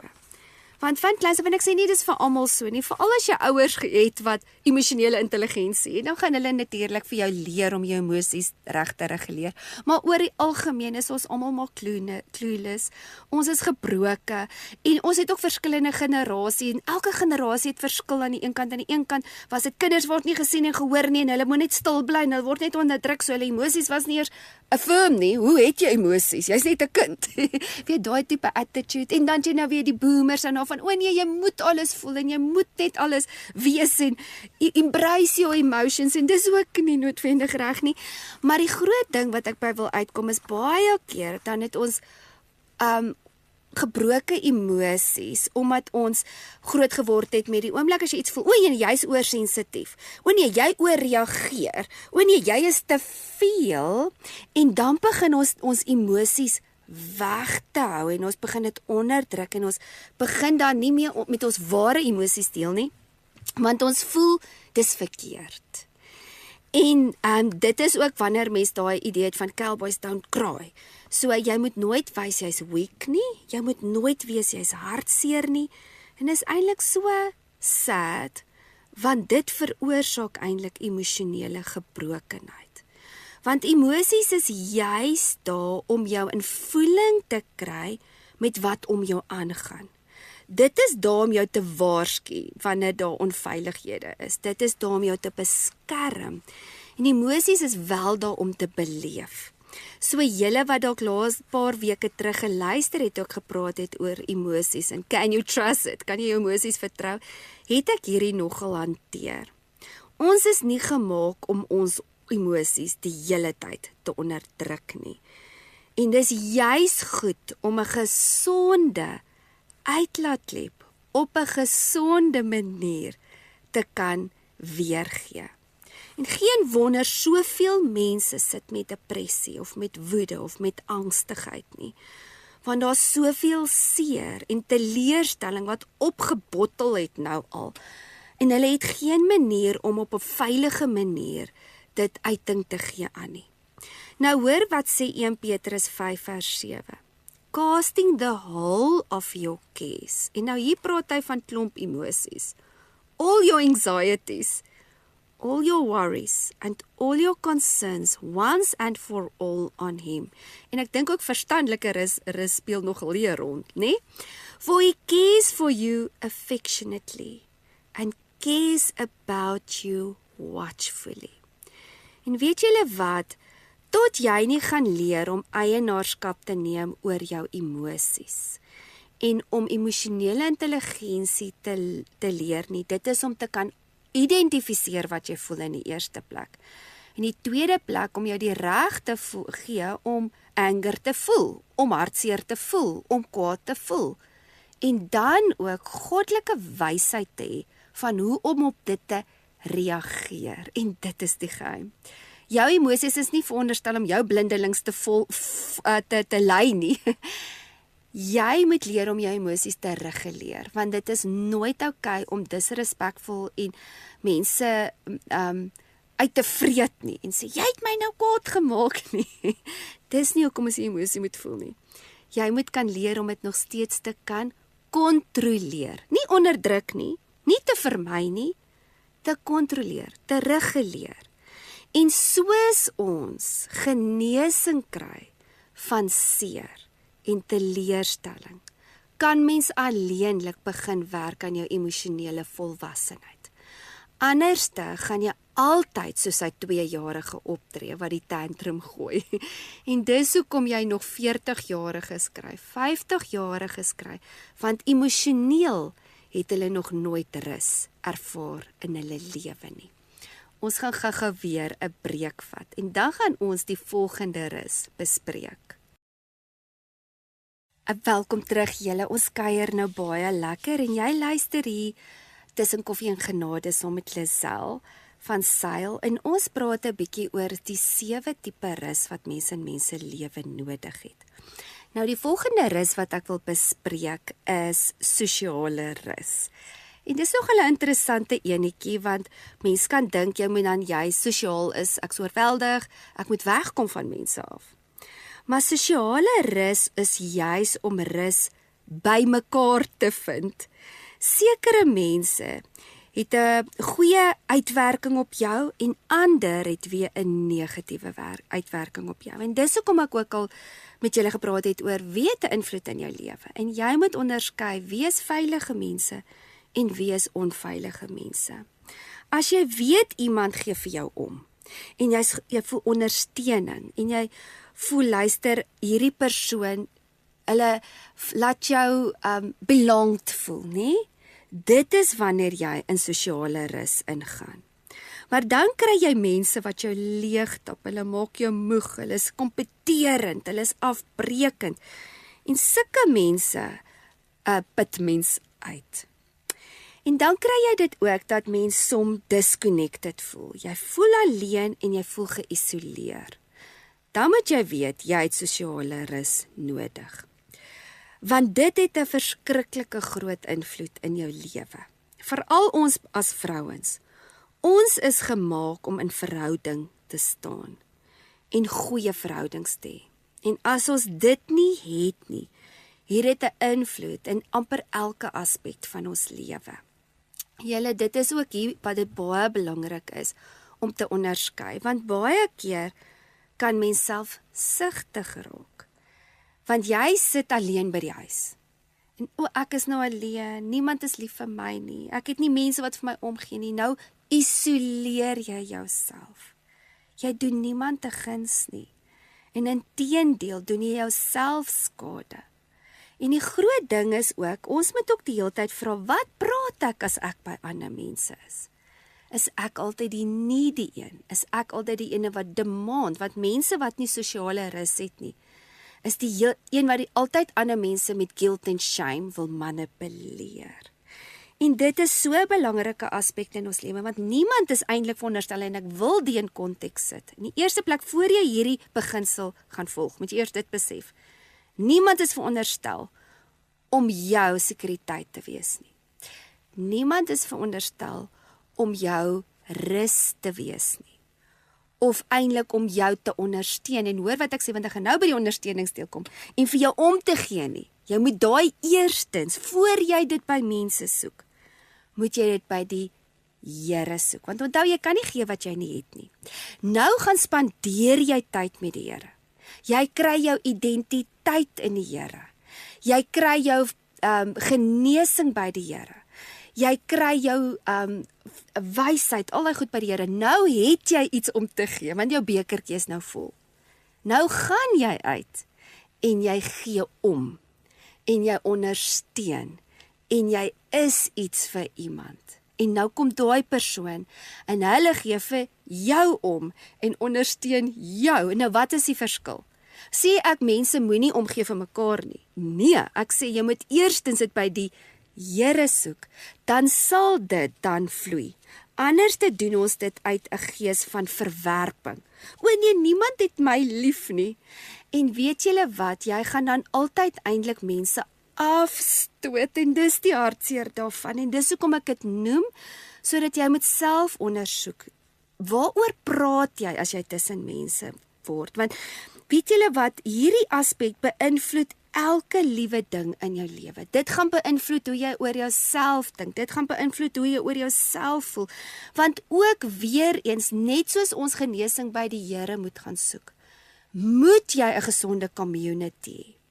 Want van kleins af, en ek sê nie dis vir almal so nie, veral as jy ouers het wat emosionele intelligensie het, dan gaan hulle natuurlik vir jou leer om jou emosies reg te reguleer. Maar oor die algemeen is ons almal maar clueless. Ons is gebroke en ons het ook verskillende generasie en elke generasie het verskil aan die een kant. Aan die een kant was dit kinders word nie gesien en gehoor nie en hulle moet net stil bly en hulle word net onderdruk, so hulle emosies was nie eers affirm nie. Hoe het jy emosies? Jy's net 'n kind. Weet daai tipe attitude en dan jy nou weer die boomers en van, o nee, jy moet alles voel en jy moet net alles wees en embrace your emotions en dis ook nie noodwendig reg nie. Maar die groot ding wat ek by wil uitkom is baie keer dan het ons gebroke emosies omdat ons groot geword het met die oomblik as jy iets voel, o nee, jy's oorsensitief. O nee, jy oorreageer. O nee, jy is te veel en dan begin ons emosies weg te hou en ons begin dit onderdruk en ons begin dan nie meer met ons ware emosies deel nie, want ons voel dis verkeerd. En dit is ook wanneer mens daai idee het van cowboys don't cry. So jy moet nooit wys jy's weak nie, jy moet nooit wees jy's hartseer nie, en is eintlik so sad, want dit veroorsaak eintlik emosionele gebrokenheid. Want emosies is juis daar om jou in voeling te kry met wat om jou aangaan. Dit is daar om jou te waarsku wanneer daar onveilighede is. Dit is daar om jou te beskerm. En emosies is wel daar om te beleef. So julle wat dalk laas paar weke terug geluister het ook gepraat het oor emosies en can you trust it? Kan jy jou emosies vertrou? Het ek hierdie nogal hanteer. Ons is nie gemaak om ons emosies die hele tyd te onderdruk nie. En dis juis goed om 'n gesonde uitlaatklep op 'n gesonde manier te kan weergee. En geen wonder soveel mense sit met depressie of met woede of met angstigheid nie. Want daar's soveel seer en teleurstelling wat opgebottel het nou al. En hulle het geen manier om op 'n veilige manier dit uiting te gee aan nie. Nou hoor wat sê 1 Petrus 5 vers 7. Casting the whole of your cares. En nou hier praat hy van klomp emosies. All your anxieties, all your worries and all your concerns once and for all on him. En ek dink ook verstandeliker is speel nog leer rond, né? For he cares for you affectionately. and cares about you watchfully. En weet julle wat? Tot jy nie gaan leer om eienaarskap te neem oor jou emosies en om emosionele intelligensie te leer nie. Dit is om te kan identifiseer wat jy voel in die eerste plek. In die tweede plek om jou die reg te gee om anger te voel, om hartseer te voel, om kwaad te voel. En dan ook goddelike wysheid te hê van hoe om op dit te reageer. En dit is die geheim. Jou emosies is nie veronderstel om jou blindelings te lei nie. Jy moet leer om jou emosies te reguleer, want dit is nooit oukei om disrespekvol en mense uit te vreet nie en sê, jy het my nou kwaad gemaak nie. Dis nie hoekom ons die emosie moet voel nie. Jy moet kan leer om dit nog steeds te kan kontroleer. Nie onderdruk nie, nie te vermy nie, te kontroleer, te reguleer. En soos ons genesing kry van seer en teleurstelling, kan mens alleenlik begin werk aan jou emosionele volwassenheid. Anderste gaan jy altyd soos hy 2-jarige optree wat die tantrum gooi. En dis hoekom jy nog 40-jariges kry, 50-jariges kry, want emosioneel het hulle nog nooit rus ervaar in hulle lewe nie. Ons gaan gou weer 'n breek vat en dan gaan ons die volgende rus bespreek. Welkom terug julle, ons kuier nou baie lekker en jy luister hier tussen koffie en genade saam met Lisel van Sail en ons praat 'n bietjie oor die 7 tipe rus wat mense in mense lewe nodig het. Nou die volgende rus wat ek wil bespreek is sosiale rus. En dis nog 'n interessante enetjie want mense kan dink jy moet dan jy sosiaal is, ek so oorweldig, ek moet wegkom van mense af. Maar sosiale rus is juis om rus by mekaar te vind. Sekere mense het 'n goeie uitwerking op jou en ander het weer 'n negatiewe uitwerking op jou. En dis hoekom ek ook al met julle gepraat het oor wie het 'n invloed in jou lewe. En jy moet onderskei wie is veilige mense en wie is onveilige mense. As jy weet iemand gee vir jou om en jy voel ondersteuning en jy voel luister hierdie persoon hulle laat jou belonged voel, nê? Dit is wanneer jy in sosiale rus ingaan. Maar dan kry jy mense wat jou leegtap, hulle maak jou moeg, hulle is kompeterend, hulle is afbreekend. En sulke mense put mens uit. En dan kry jy dit ook dat mens soms disconnected voel. Jy voel alleen en jy voel geïsoleer. Dan moet jy weet, jy het sosiale rus nodig. Want dit het 'n verskriklike groot invloed in jou lewe. Veral ons as vrouens. Ons is gemaak om in verhouding te staan en goeie verhoudings te hê. En as ons dit nie het nie, hier het 'n invloed in amper elke aspek van ons lewe. Julle, dit is ook hier wat dit baie belangrik is om te onderskei, want baie keer kan mens self sugtig raak. Want jy sit alleen by die huis. En ek is nou alleen, niemand is lief vir my nie. Ek het nie mense wat vir my omgee nie. Nou isoleer jy jouself. Jy doen niemand 'n guns nie. En inteendeel doen jy jouself skade. En die groot ding is ook, ons moet ook die hele tyd vra, wat praat ek as ek by ander mense is? Is ek altyd die needy een? Is ek altyd die ene wat demand? Want mense wat nie sosiale rus het nie, is die een wat altyd ander mense met guilt en shame wil manipuleer. En dit is so 'n belangrike aspek in ons lewe, want niemand is eintlik veronderstel en ek wil die in konteks sit. In die eerste plek, voor jy hierdie beginsel gaan volg, moet jy eers dit besef. Niemand is veronderstel om jou sekuriteit te wees nie. Niemand is veronderstel om jou rus te wees nie. Of eintlik om jou te ondersteun. En hoor wat ek sê, want ek gaan nou by die ondersteuningsdeel kom. En vir jou om te gee nie. Jy moet daai eerstens, voor jy dit by mense soek, moet jy dit by die Here soek. Want onthou, jy kan nie gee wat jy nie het nie. Nou gaan spandeer jy tyd met die Here. Jy kry jou identiteit in die Here. Jy kry jou genesing by die Here. Jy kry jou wysheid, al die goed by die Here. Nou het jy iets om te gee, want jou bekertjie is nou vol. Nou gaan jy uit en jy gee om en jy ondersteun en jy is iets vir iemand. En nou kom daai persoon en hulle gee vir jou om en ondersteun jou. Nou wat is die verskil? Sê ek mense moenie omgee vir mekaar nie? Nee, ek sê jy moet eerstens dit by die Here soek, dan sal dit dan vloei. Anders te doen ons dit uit 'n gees van verwerping. O nee, niemand het my lief nie. En weet julle wat, jy gaan dan altyd eintlik mense afstoot en dis die hartseer daarvan. En dis hoekom ek dit noem, sodat jy moet self ondersoek. Waaroor praat jy as jy tussen mense word? Want weet julle wat, hierdie aspek beïnvloed elke liewe ding in jou lewe. Dit gaan beïnvloed hoe jy oor jouself dink. Dit gaan beïnvloed hoe jy oor jouself voel. Want ook weer eens, net soos ons genesing by die Here moet gaan soek, moet jy 'n gesonde community hê.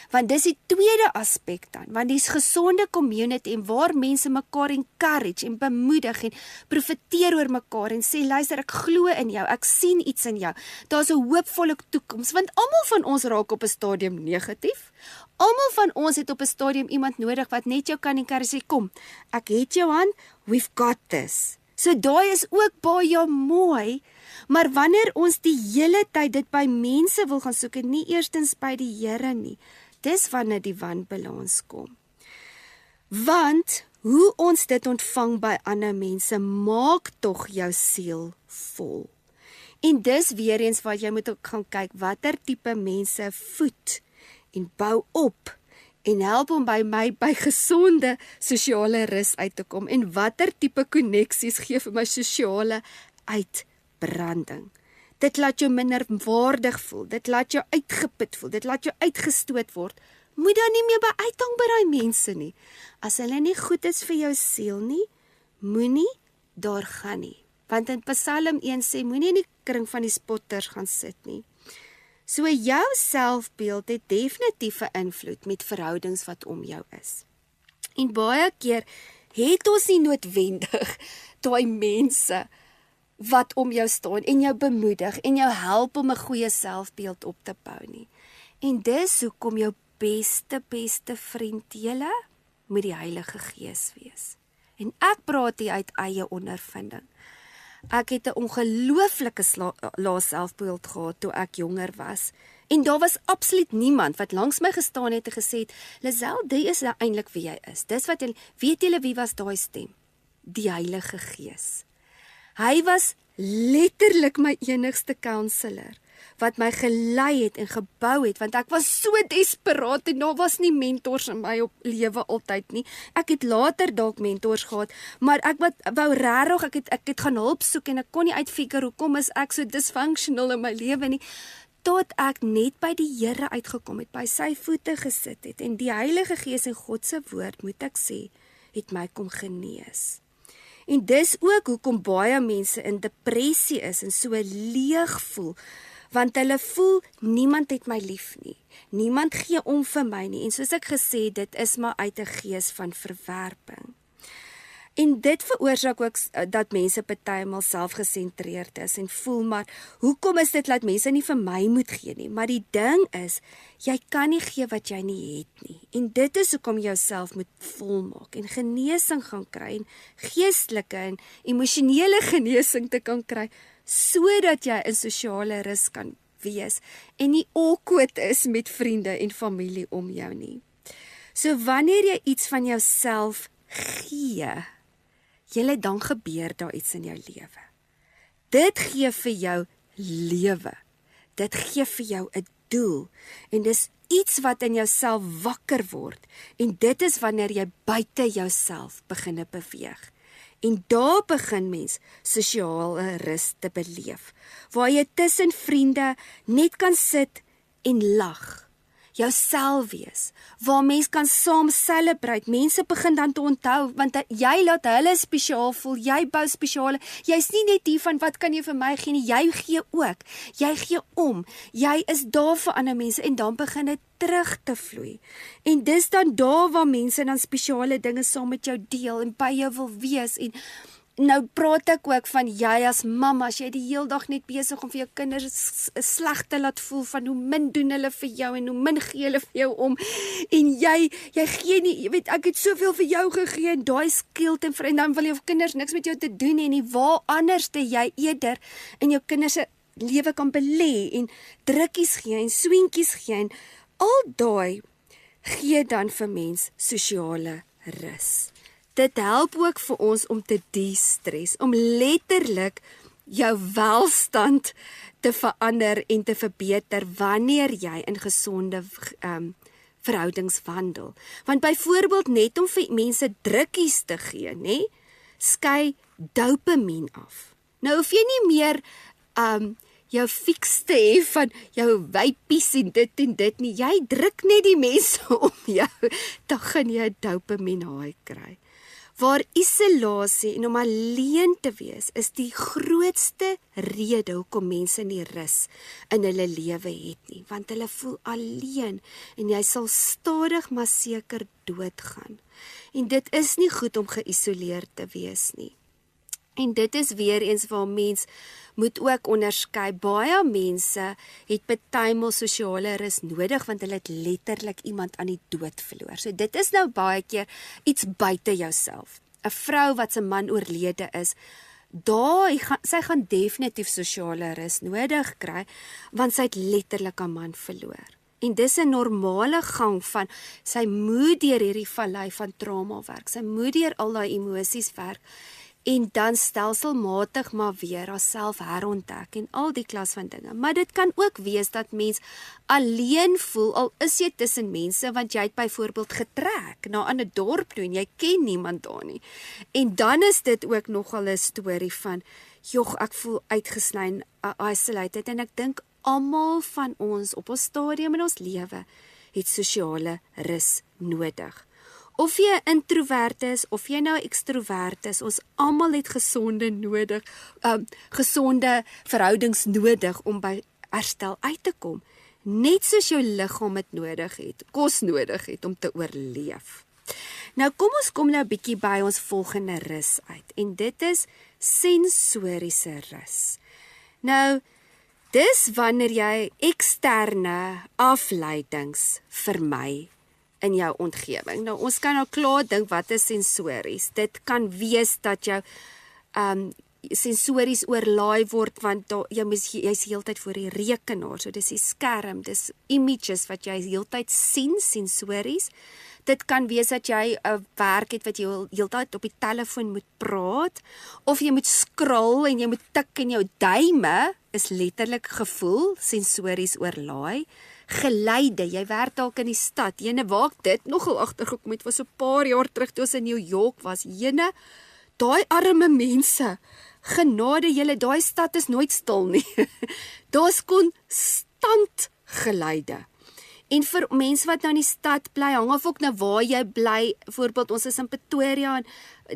Want dis die tweede aspek dan, want dis gesonde community en waar mense mekaar encourage en bemoedig en profeteer oor mekaar en sê, luister, ek glo in jou, ek sien iets in jou. Daar's 'n hoopvolle toekoms, want almal van ons raak op 'n stadium negatief. Almal van ons het op 'n stadium iemand nodig wat net jou kan encourage sê, kom, ek het jou aan, we've got this. So daai is ook baie mooi, maar wanneer ons die hele tyd dit by mense wil gaan soek en nie eerstens by die Here nie, dis wanneer die wanbalans kom. Want hoe ons dit ontvang by ander mense maak tog jou siel vol. En dis weer eens wat jy moet ook gaan kyk, watter tipe mense voed en bou op en help om by my by gesonde sosiale rus uit te kom en watter tipe koneksies gee vir my sosiale uitbranding. Dit laat jou minder waardig voel, dit laat jou uitgeput voel, dit laat jou uitgestoot word. Moet dan nie meer by uithang by daai mense nie. As hulle nie goed is vir jou siel nie, moenie daar gaan nie. Want in Psalm 1 sê, moenie in die kring van die spotters gaan sit nie. So jou selfbeeld het definitief 'n invloed met verhoudings wat om jou is. En baie keer het ons nie noodwendig daai mense wat om jou staan en jou bemoedig en jou help om 'n goeie selfbeeld op te bou nie. En dis hoekom jou beste vriend julle moet die Heilige Gees wees. En ek praat hier uit eie ondervinding. Ek het 'n ongelooflike lae selfbeeld gehad toe ek jonger was. En daar was absoluut niemand wat langs my gestaan het en gesê het, Lisel, dit is nou eintlik wie jy is. Dis wat jy, weet julle wie was daai stem? Die Heilige Gees. Hy was letterlik my enigste counselor wat my gelei het en gebou het, want ek was so desperaat en daar was nie mentors in my op lewe altyd nie. Ek het later dalk mentors gehad, maar ek wou regtig, ek het gaan hulp soek en ek kon nie uitfigure hoekom is ek so dysfunctional in my lewe nie, tot ek net by die Here uitgekom het, by sy voete gesit het en die Heilige Gees en God se woord, moet ek sê, het my kom genees. En dis ook hoekom baie mense in depressie is en so leeg voel, want hulle voel, niemand het my lief nie, niemand gee om vir my nie, en soos ek gesê, dit is maar uit 'n gees van verwerping. En dit veroorsaak ook dat mense partymal selfgesentreerd is en voel, maar hoekom is dit dat mense nie vir my moet gee nie? Maar die ding is, jy kan nie gee wat jy nie het nie. En dit is hoekom jy jouself moet volmaak en genesing gaan kry en geestelike en emosionele genesing te kan kry, sodat jy in sosiale rus kan wees en nie awkward is met vriende en familie om jou nie. So wanneer jy iets van jouself gee, julle dan gebeur daar iets in jou lewe. Dit gee vir jou lewe. Dit gee vir jou 'n doel. En dis iets wat in jouself wakker word. En dit is wanneer jy buite jouself beginne beweeg. En daar begin mens sosiale rus te beleef. Waar jy tussen vriende net kan sit en lag. jouself wees, waar mens kan saam celebrate, mense begin dan te onthou, want jy laat hulle spesiaal voel, jy bou spesiale, jy's nie net hier van wat kan jy vir my gee nie, jy gee ook, jy gee om, jy is daar vir ander mense, en dan begin dit terug te vloei, en dis dan daar waar mense dan spesiale dinge saam met jou deel, en by jou wil wees, en nou praat ek ook van jy as mamma, as jy die heel dag net besig om vir jou kinders sleg te laat voel van hoe min doen hulle vir jou en hoe min gee hulle vir jou om en jy gee nie, jy weet ek het soveel vir jou gegee en daai skild en vriend, dan wil jou kinders niks met jou te doen en nie, waar anderste jy eerder in jou kinders se lewe kan belê en drukkies gee en swentjies gee en al daai gee dan vir mens sosiale rus. Dit help ook vir ons om te de-stress, om letterlik jou welstand te verander en te verbeter wanneer jy in gesonde verhoudings wandel. Want byvoorbeeld net om vir mense drukkies te gee, nê, skei dopamien af. Nou hoef jy nie meer jou fiks te hê van jou wypies en dit nie. Jy druk net die mense om jou, dan gaan jy dopamien high kry. Waar isolasie en om alleen te wees is die grootste rede hoekom mense nie rus in hulle lewe het nie, want hulle voel alleen en jy sal stadig maar seker doodgaan. En dit is nie goed om geïsoleerd te wees nie. En dit is weer eens waar mens moet ook onderskei. Baie mense het partymal sosiale rus nodig, want hulle het letterlik iemand aan die dood verloor. So dit is nou baie keer iets buite jouself. 'n Vrou wat se man oorlede is, sy gaan definitief sosiale rus nodig kry, want sy het letterlik 'n man verloor. En dis 'n normale gang van, sy moet deur hierdie vallei van trauma werk, sy moet deur al daai emosies werk, en dan stelselmatig maar weer haarself herontdek en al die klas van dinge. Maar dit kan ook wees dat mens alleen voel, al is jy tussen mense, want jy het byvoorbeeld getrek na 'n ander dorp toe en jy ken niemand daar nie. En dan is dit ook nogal 'n storie van, jog, ek voel uitgesny, isolated, en ek dink almal van ons op ons stadium in ons lewe het sosiale rus nodig. Of jy 'n introvert is, of jy nou 'n ekstrovert is, ons almal het gesonde verhoudings nodig om by herstel uit te kom. Net soos jou liggaam het nodig het, kos nodig het om te oorleef. Nou kom ons kom nou 'n bietjie by ons volgende rus uit, en dit is sensoriese rus. Nou, dis wanneer jy eksterne afleidings vermy in jou omgewing. Nou, ons kan nou klaar dink wat is sensories. Dit kan wees dat jou sensories oorlaai word, want jy's die hele tyd voor die rekenaar, so dis die skerm, dis images wat jy die hele tyd sien, sensories. Dit kan wees dat jy 'n werk het wat jy die hele tyd op die telefoon moet praat, of jy moet scroll en jy moet tik en jou duime is letterlik gevoel, sensories oorlaai. Geluide, jy werk dalk in die stad, waar ek dit nogal agtergekom het, was so 'n paar jaar terug toe ons in New York was, daai arme mense, genade julle, daai stad is nooit stil nie, daar's konstant geluide. En vir mense wat nou in die stad bly, hang af ook nou waar jy bly, voorbeeld ons is in Pretoria, en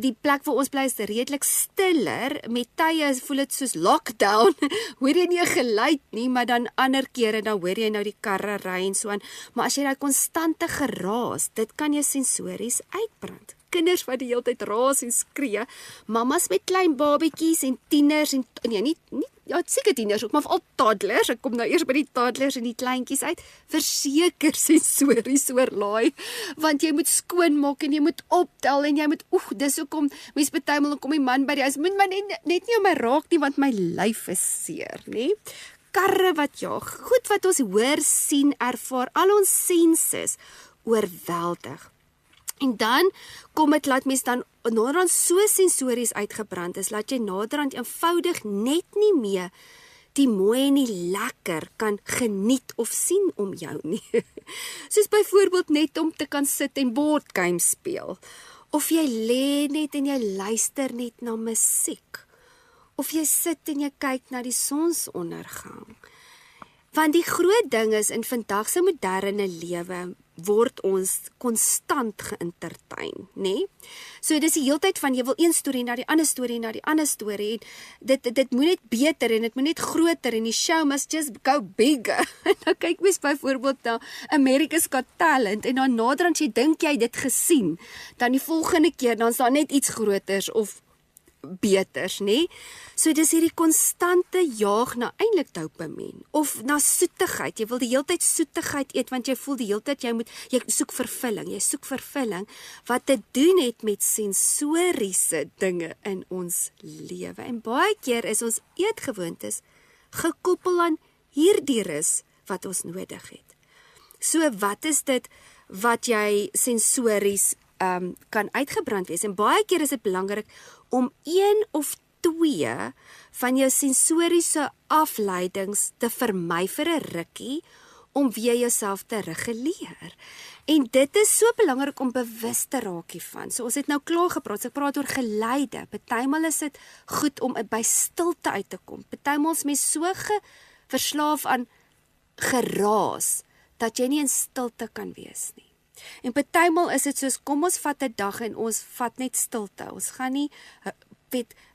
die plek waar ons bly is redelik stiller, met tye voel dit soos lockdown, hoor jy nie 'n geluid nie, maar dan ander kere, dan hoor jy nou die karre ry en so aan, maar as jy daai konstante geraas, dit kan jou sensories uitbrand. Kinders wat die hele tyd raas en skree, mamas met klein babietjies en tieners, en nie seker tieners ook, maar veral toddlers, ek kom nou eers by die toddlers en die kleintjies uit, verseker sensories oorlaai, want jy moet skoonmaak en jy moet optel en jy moet, dis hoekom, mens partymal dan kom die man by die huis, moet my net nie op my raak nie, want my lyf is seer, nie? Karre wat jaag, goed wat ons hoor, sien, ervaar, al ons senses oorweldig. En dan kom dit laat mens dan naderhand so sensories uitgebrand is, laat jy naderhand eenvoudig net nie meer die mooi en die lekker kan geniet of sien om jou nie. Soos byvoorbeeld net om te kan sit en boardgame speel. Of jy lê net en jy luister net na musiek. Of jy sit en jy kyk na die sonsondergang. Want die groot ding is, in vandag se moderne lewe, word ons konstant geïntertain, nê? So dis die heeltyd van, jy wil een storie na die ander storie, na die ander storie, en dit moet net beter, en dit moet net groter, en die show must just go bigger. En dan kyk mens byvoorbeeld na America's Got Talent, en dan naderhand jy dink jy dit gesien, dan die volgende keer, dan is daar net iets groters, of beters, nê? So dis hierdie konstante jaag na eintlik dopamien of na soetigheid. Jy wil die heeltyd soetigheid eet want jy voel die heeltyd jy soek vervulling. Jy soek vervulling wat te doen het met sensoriese dinge in ons lewe. En baie keer is ons eetgewoontes gekoppel aan hierdie rus wat ons nodig het. So wat is dit wat jy sensories kan uitgebrand wees? En baie keer is dit belangrik om 1 of 2 van jou sensoriese afleidings te vermy vir 'n rukkie om weer jouself te reguleer. En dit is so belangrik om bewus te raak hiervan. So ons het nou klaar gepraat, so ek praat oor geleide. Partymal is dit goed om by stilte uit te kom. Partymal is mens so verslaaf aan geraas dat jy nie in stilte kan wees nie. En partymal is dit soos, kom ons vat 'n dag en ons vat net stilte. Ons gaan nie,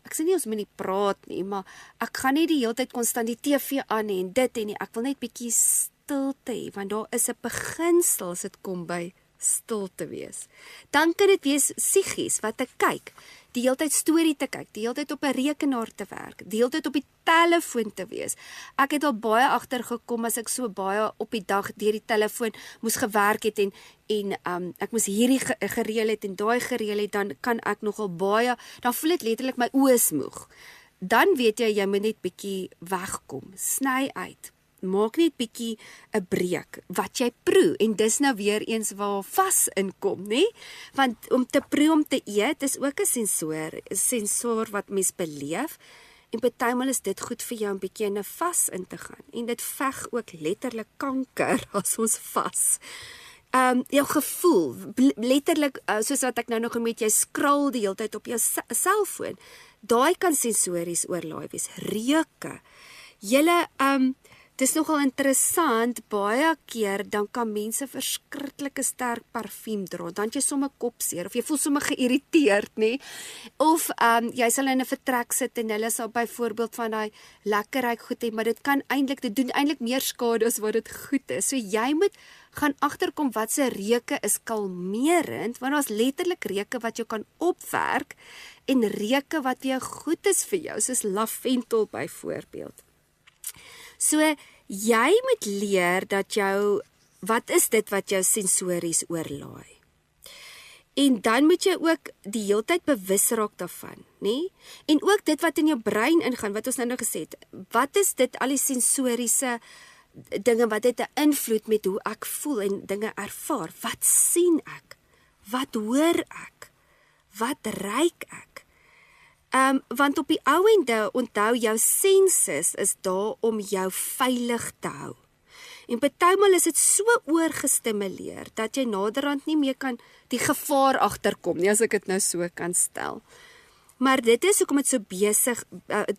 ek sê nie ons moet nie praat nie, maar ek gaan nie die hele tyd konstant die TV aan en dit en nie. Ek wil net bietjie stilte hê, want daar is 'n beginsel as dit kom by stilte wees. Dan kan dit wees psigies, wat ek kyk, die hele tyd storie te kyk, die hele tyd op 'n rekenaar te werk, die hele tyd op die telefoon te wees. Ek het al baie agtergekom as ek so baie op die dag deur die telefoon moes gewerk het en ek moes hierdie gereël het en daai gereël het, dan kan ek nogal baie, dan voel dit letterlik my oë is moeg. Dan weet jy moet net bietjie wegkom, sny uit. Maak net bietjie 'n breek wat jy proe, en dis nou weer eens waar vas inkom, nê? Want om te proe om te eet is ook 'n sensor wat mens beleef, en partymal is dit goed vir jou om bietjie in 'n vas in te gaan, en dit veg ook letterlik kanker as ons vas. Jou gevoel, letterlik, soos wat ek nou nog met jy scroll die hele tyd op jou selfoon, daai kan sensories oorlaai wees. Reuke. Dis nogal interessant, baie keer dan kan mense verskriklike sterk parfuum dra, dan jy sommer kopseer, of jy voel sommer geïrriteerd, nê? Of jy sal in 'n vertrek sit en hulle sal byvoorbeeld van daai lekker ryk goed hê, maar dit doen eintlik meer skade as wat dit goed is. So jy moet gaan agterkom wat se reuke is kalmerend, want daar's letterlik reuke wat jou kan opwerk en reuke wat weer goed is vir jou, soos lavendel byvoorbeeld. So, jy moet leer dat wat is dit wat jou sensories oorlaai? En dan moet jy ook die heeltyd bewus raak daarvan, nê? En ook dit wat in jou brein ingaan, wat ons nou gesê het, wat is dit, al die sensoriese dinge, wat het 'n invloed met hoe ek voel en dinge ervaar? Wat sien ek? Wat hoor ek? Wat ruik ek? Want op die ou ende, onthou, jou senses is daar om jou veilig te hou. En partymal is dit so oorgestimuleer, dat jy naderhand nie meer kan die gevaar agterkom nie, as ek dit nou so kan stel. Maar dit is hoekom dit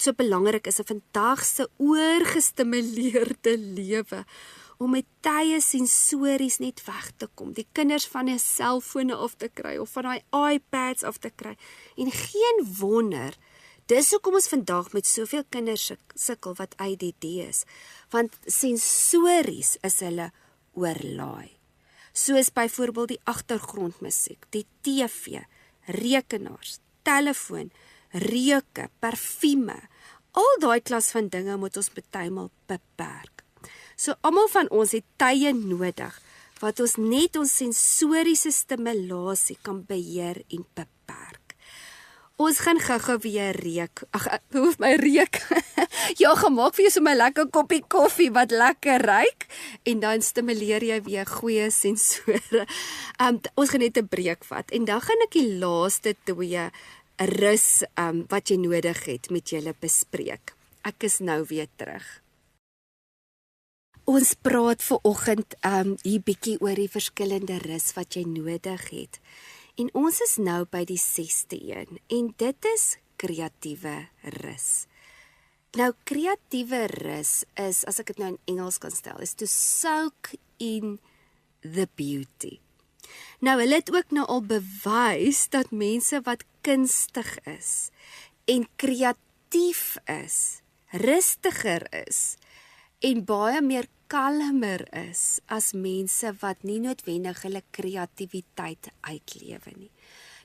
so belangrik is, 'n vandag se oorgestimuleerde lewe, om met tye sensories net weg te kom, die kinders van die selfone af te kry, of van die iPads af te kry, en geen wonder, dis hoekom ons vandag met soveel kinders sukkel wat ADD is, want sensories is hulle oorlaai, soos byvoorbeeld die agtergrondmusiek, die TV, rekenaars, telefoon, reuke, parfume, al daai klas van dinge moet ons partymal beperk. So almal van ons het tye nodig wat ons net ons sensoriese stimulasie kan beheer en beperk. Ons gaan gou-gou weer reuk. Hoef my reuk. Ja, gemaak vir jou so 'n lekker koppie koffie wat lekker ruik, en dan stimuleer jy weer goeie sensore. Ons gaan net 'n breek vat, en dan gaan ek die laaste 2 rus wat jy nodig het met julle bespreek. Ek is nou weer terug. Ons praat vanoggend hier bietjie oor die verskillende rus wat jy nodig het. En ons is nou by die 6ste een, en dit is kreatiewe rus. Nou kreatiewe rus is, as ek dit nou in Engels kan stel, is to soak in the beauty. Nou hulle het ook nou al bewys dat mense wat kunstig is en kreatief is, rustiger is en baie meer kalmer is as mense wat nie noodwendig hulle kreatiwiteit uitlewe nie.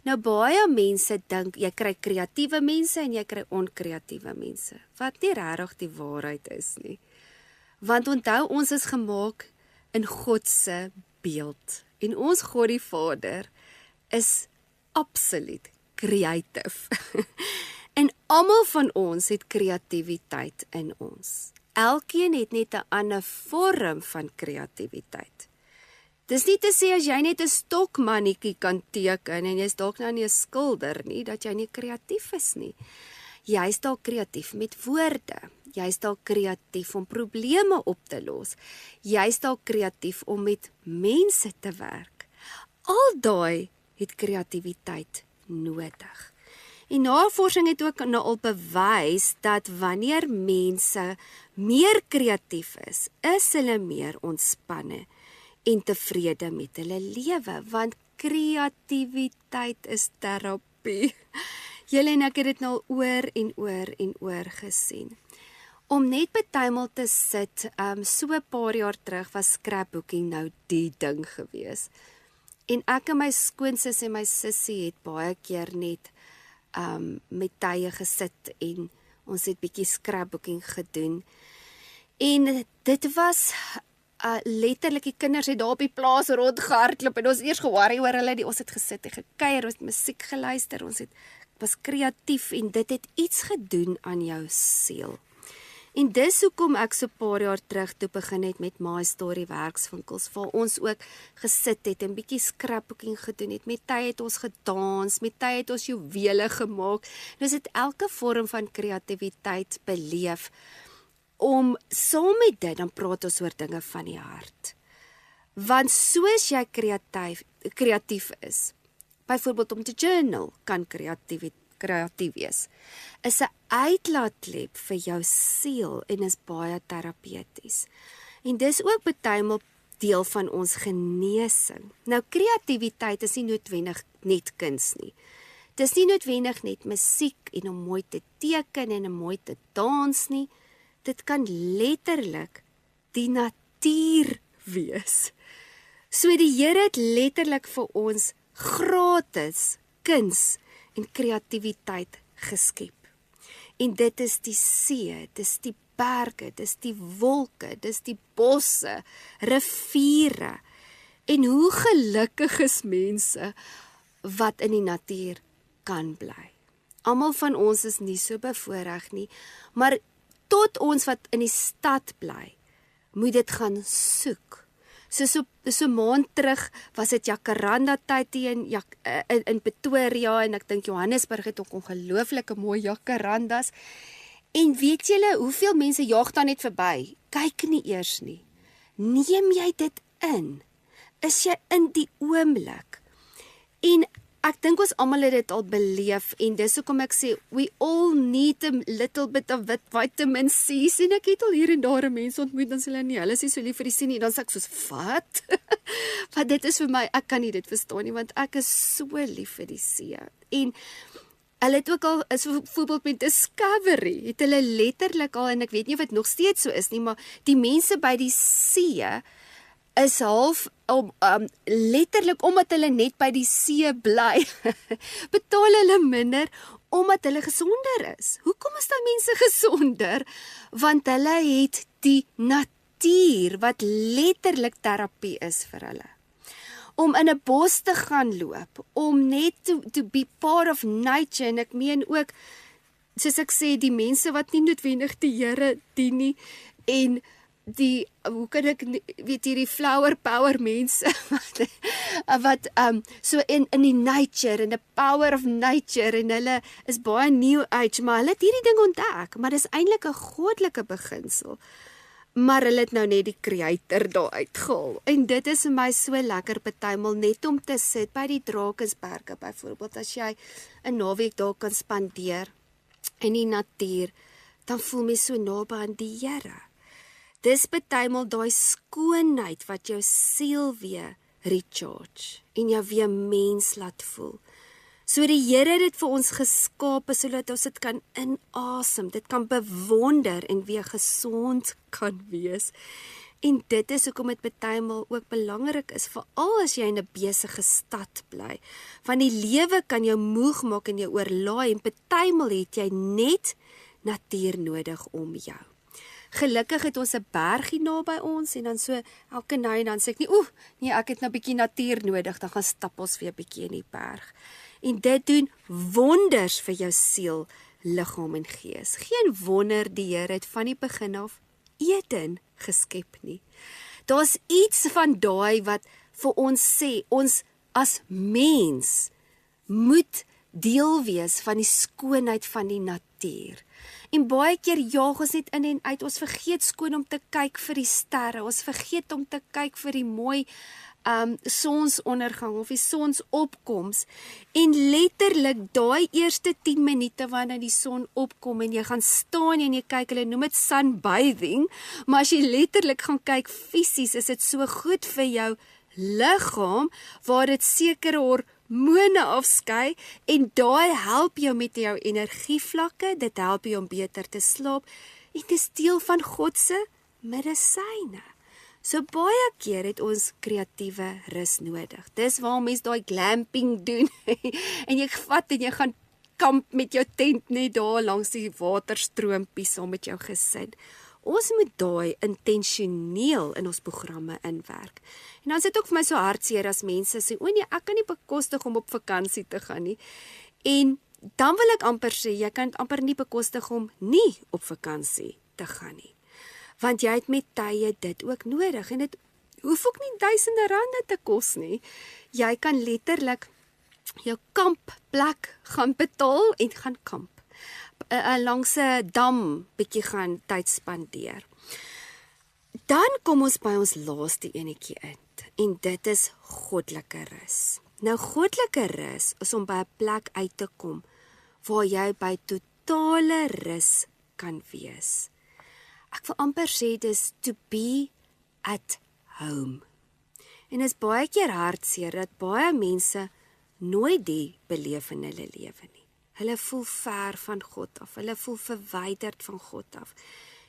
Nou baie mense dink jy kry kreatiewe mense en jy kry onkreatiewe mense, wat nie regtig die waarheid is nie. Want onthou, ons is gemaak in God se beeld en ons God die Vader is absoluut creative. En almal van ons het kreatiwiteit in ons. Elkeen het net 'n ander vorm van kreatiwiteit. Dis nie te sê as jy net 'n stokmannetjie kan teken en jy's dalk nou nie 'n skilder nie, dat jy nie kreatief is nie. Jy's dalk kreatief met woorde. Jy's dalk kreatief om probleme op te los. Jy's dalk kreatief om met mense te werk. Al daai het kreatiwiteit nodig. En navorsing het ook nou al bewys dat wanneer mense meer kreatief is hulle meer ontspanne en tevrede met hulle lewe, want kreatiwiteit is terapie. Julle en ek het dit nou oor en oor en oor gesien. Om net bytelmal te sit, so 'n paar jaar terug was scrapbooking nou die ding gewees. En ek en my skoonsis en my sussie het baie keer net met tye gesit en ons het bietjie scrapbooking gedoen. En dit was letterlik die kinders het daar op die plaas rondgehardloop en ons eers ge-worry oor hulle, ons het gesit en gekuier, ons het musiek geluister, ons was kreatief en dit het iets gedoen aan jou siel. En dis hoekom ek so 'n paar jaar terug toe begin het met My Story werkswinkels, waar ons ook gesit het en bietjie scrapbooking gedoen het. Met tyd het ons gedans, met tyd het ons juwele gemaak. Dus het elke vorm van kreatiwiteit beleef. Om saam met dit, dan praat ons oor dinge van die hart. Want soos jy kreatief is, byvoorbeeld om te journal, kan kreatief wees, is 'n uitlaatklep vir jou siel en is baie terapeuties. En dis ook bytelmal deel van ons genesing. Nou kreatiwiteit is nie noodwendig net kuns nie. Dis nie noodwendig net musiek en om mooi te teken en om mooi te dans nie. Dit kan letterlik die natuur wees. So die Here het letterlik vir ons gratis kuns en kreatiwiteit geskep. En dit is die see, dis die berge, dis die wolke, dis die bosse, riviere. En hoe gelukkig is mense wat in die natuur kan bly. Almal van ons is nie so bevoorreg nie, maar tot ons wat in die stad bly, moet dit gaan soek. So maand terug was dit Jacaranda tyd in Pretoria en ek dink Johannesburg het ook ongelooflike mooi jacarandas. En weet julle hoeveel mense jaag dan net verby? Kyk nie eers nie. Neem jy dit in? Is jy in die oomblik? En ek dink ons almal het dit al beleef en dis hoekom ek sê we all need a little bit of vitamin C. En ek het al hier en daar mense ontmoet dan sê hulle nie, hulle is nie so lief vir die C nie, dan sê ek soos wat? Want dit is vir my, ek kan nie dit verstaan nie, want ek is so lief vir die C. En hulle het ook al, as voorbeeld met Discovery, het hulle letterlik al, en ek weet nie of dit nog steeds so is nie, maar die mense by die see is half, letterlik omdat hulle net by die see bly, betaal hulle minder, omdat hulle gesonder is. Hoekom is daai mense gesonder? Want hulle het die natuur, wat letterlik terapie is vir hulle. Om in 'n bos te gaan loop, om net to be part of nature, en ek meen ook, soos ek sê, die mense wat nie noodwendig die Here dien nie, en die, hoe kan ek, weet hierdie flower power mense, wat so in die nature, in the power of nature, en hulle is baie new age, maar hulle het hierdie ding ontdek, maar dis eintlik 'n goddelike beginsel. Maar hulle het nou net die creator daar uitgehaal. En dit is vir my so lekker partymal net om te sit by die Drakensberge byvoorbeeld, as jy 'n naweek daar kan spandeer in die natuur, dan voel mens so naby aan die Here. Dis partymal daai skoonheid wat jou siel weer recharge en jou weer mens laat voel. So die Here het dit vir ons geskape sodat ons dit kan inasem, dit kan bewonder en weer gesond kan wees. En dit is hoekom dit partymal ook belangrik is, veral as jy in 'n besige stad bly. Want die lewe kan jou moeg maak en jou oorlaai en partymal het jy net natuur nodig om jou. Gelukkig het ons 'n bergie naby ons en dan so elke nou en dan sê ek nee, ek het nou 'n bietjie natuur nodig, dan gaan stap ons weer 'n bietjie in die berg. En dit doen wonders vir jou siel, liggaam en gees. Geen wonder die Here het van die begin af Eden geskep nie. Daar's iets van daai wat vir ons sê, ons as mens moet deel wees van die skoonheid van die natuur. En baie keer jaag ons net in en uit, ons vergeet skoon om te kyk vir die sterre, ons vergeet om te kyk vir die mooi sonsondergang of die sonsopkoms en letterlik daai eerste 10 minute wanneer die son opkom en jy gaan staan en jy kyk, hulle noem dit sunbathing, maar as jy letterlik gaan kyk fisies is dit so goed vir jou liggaam waar dit sekere hormone afskei en daai help jou met jou energievlakke, dit help jou om beter te slaap en dit is deel van God se medisyne. So baie keer het ons kreatiewe rus nodig. Dis waarom mense daai glamping doen en jy vat en jy gaan kamp met jou tent net daar langs die waterstroompie saam met jou gesin. Ons moet daai intentioneel in ons programme inwerk. En dan is dit ook vir my so hartseer as mense sê, nee, ek kan nie bekostig om op vakansie te gaan nie. En dan wil ek amper sê, jy kan amper nie bekostig om nie op vakansie te gaan nie. Want jy het met tye dit ook nodig en dit hoef ook nie duisende rande te kos nie. Jy kan letterlik jou kampplek gaan betaal en gaan kamp. Langs 'n dam bietjie gaan tyd spandeer. Dan kom ons by ons laaste enetjie in en dit is goddelike rus. Nou goddelike rus is om by 'n plek uit te kom waar jy by totale rus kan wees. Ek wil amper sê dis to be at home. En is baie keer hartseer dat baie mense nooit die beleef in hulle lewe nie. Hulle voel ver van God af, hulle voel verwyderd van God af.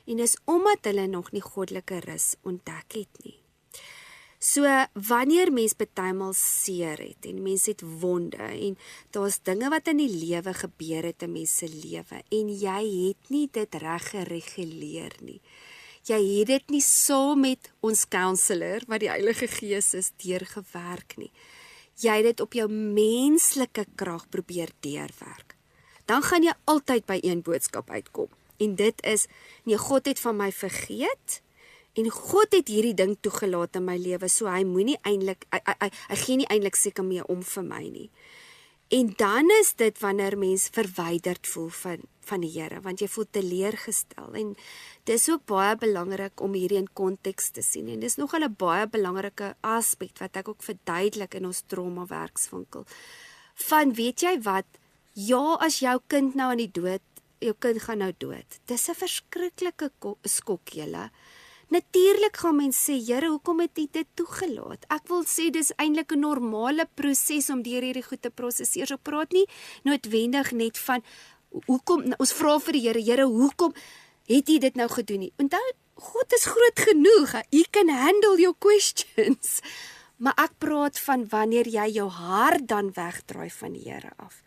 En is omdat hulle nog nie goddelike rus ontdek het nie. So wanneer mens partymal seer het en mens het wonde en daar's dinge wat in die lewe gebeur het in mens se lewe en jy het nie dit reg gereguleer nie. Jy het dit nie saam met ons counselor wat die Heilige Gees is deurgewerk nie. Jy het dit op jou menslike krag probeer deurwerk. Dan gaan jy altyd by een boodskap uitkom. En dit is, nee, God het van my vergeet en God het hierdie ding toegelaat in my lewe, so hy moenie eintlik hy gee nie eintlik seker meer om vir my nie. En dan is dit wanneer mens verwyderd voel van die Here, want jy voel teleurgestel en dis ook baie belangrik om hierdie in konteks te sien en dis nogal 'n baie belangrike aspek wat ek ook verduidelik in ons trauma werkswinkel. Van weet jy wat, ja, as jou kind nou aan die dood, jou kind gaan nou dood. Dis 'n verskriklike skok julle. Natuurlik gaan mense sê, Here, hoekom het U dit toegelaat? Ek wil sê dis eintlik 'n normale proses om deur hierdie goed te prosesseer. So praat nie noodwendig net van hoekom, ons vra vir die Here, Here, hoekom het U dit nou gedoen nie? Onthou, God is groot genoeg. He can handle your questions. Maar ek praat van wanneer jy jou hart dan wegdraai van die Here af.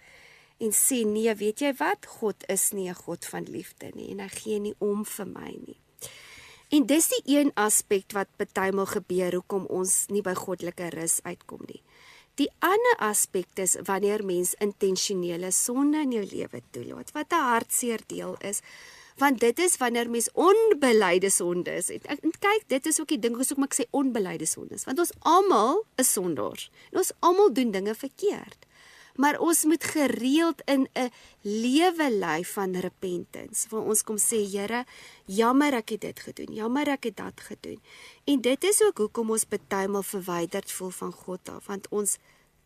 En sê, nee, weet jy wat? God is nie 'n God van liefde nie en hy gee nie om vir my nie. En dis die een aspek wat partymal gebeur hoekom ons nie by goddelike rus uitkom nie. Die ander aspek is wanneer mens intentionele sonde in jou lewe toelaat, wat 'n hartseer deel is, want dit is wanneer mens onbeleide sonde is. En kyk, dit is ook die ding, hoekom ek sê onbeleide sondes, want ons almal is sondaars. En ons almal doen dinge verkeerd. Maar ons moet gereeld in 'n lewe lei van repentance, waar ons kom sê, Here, jammer ek het dit gedoen, jammer ek het dat gedoen. En dit is ook hoekom ons partymal verwyderd voel van God af, want ons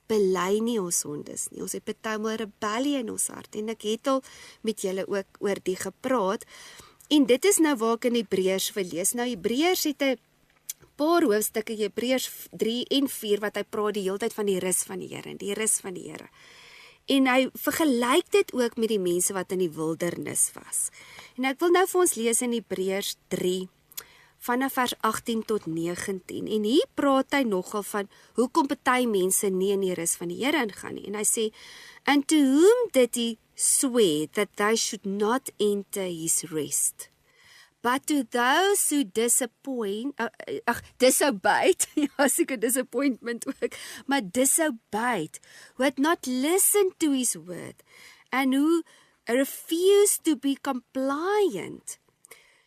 bely nie ons sondes nie. Ons het partymal rebellie in ons hart, en ek het al met julle ook oor die gepraat, en dit is nou waar ek in Hebreërs wil lees. Nou Hebreërs het 'n paar hoofstukke, Hebreërs 3 en 4, wat hy praat die hele tyd van die rus van die Here, en die rus van die Here. En hy vergelyk dit ook met die mense wat in die wildernis was. En ek wil nou vir ons lees in Hebreërs 3, vanaf vers 18 tot 19. En hier praat hy nogal van hoekom party mense nie in die rus van die Here ingaan nie. En hy sê, "And to whom did he swear that they should not enter his rest? But to those who disobeyed, ja, seker disappointment ook, maar disobeyed, who had not listened to his word, and who refused to be compliant.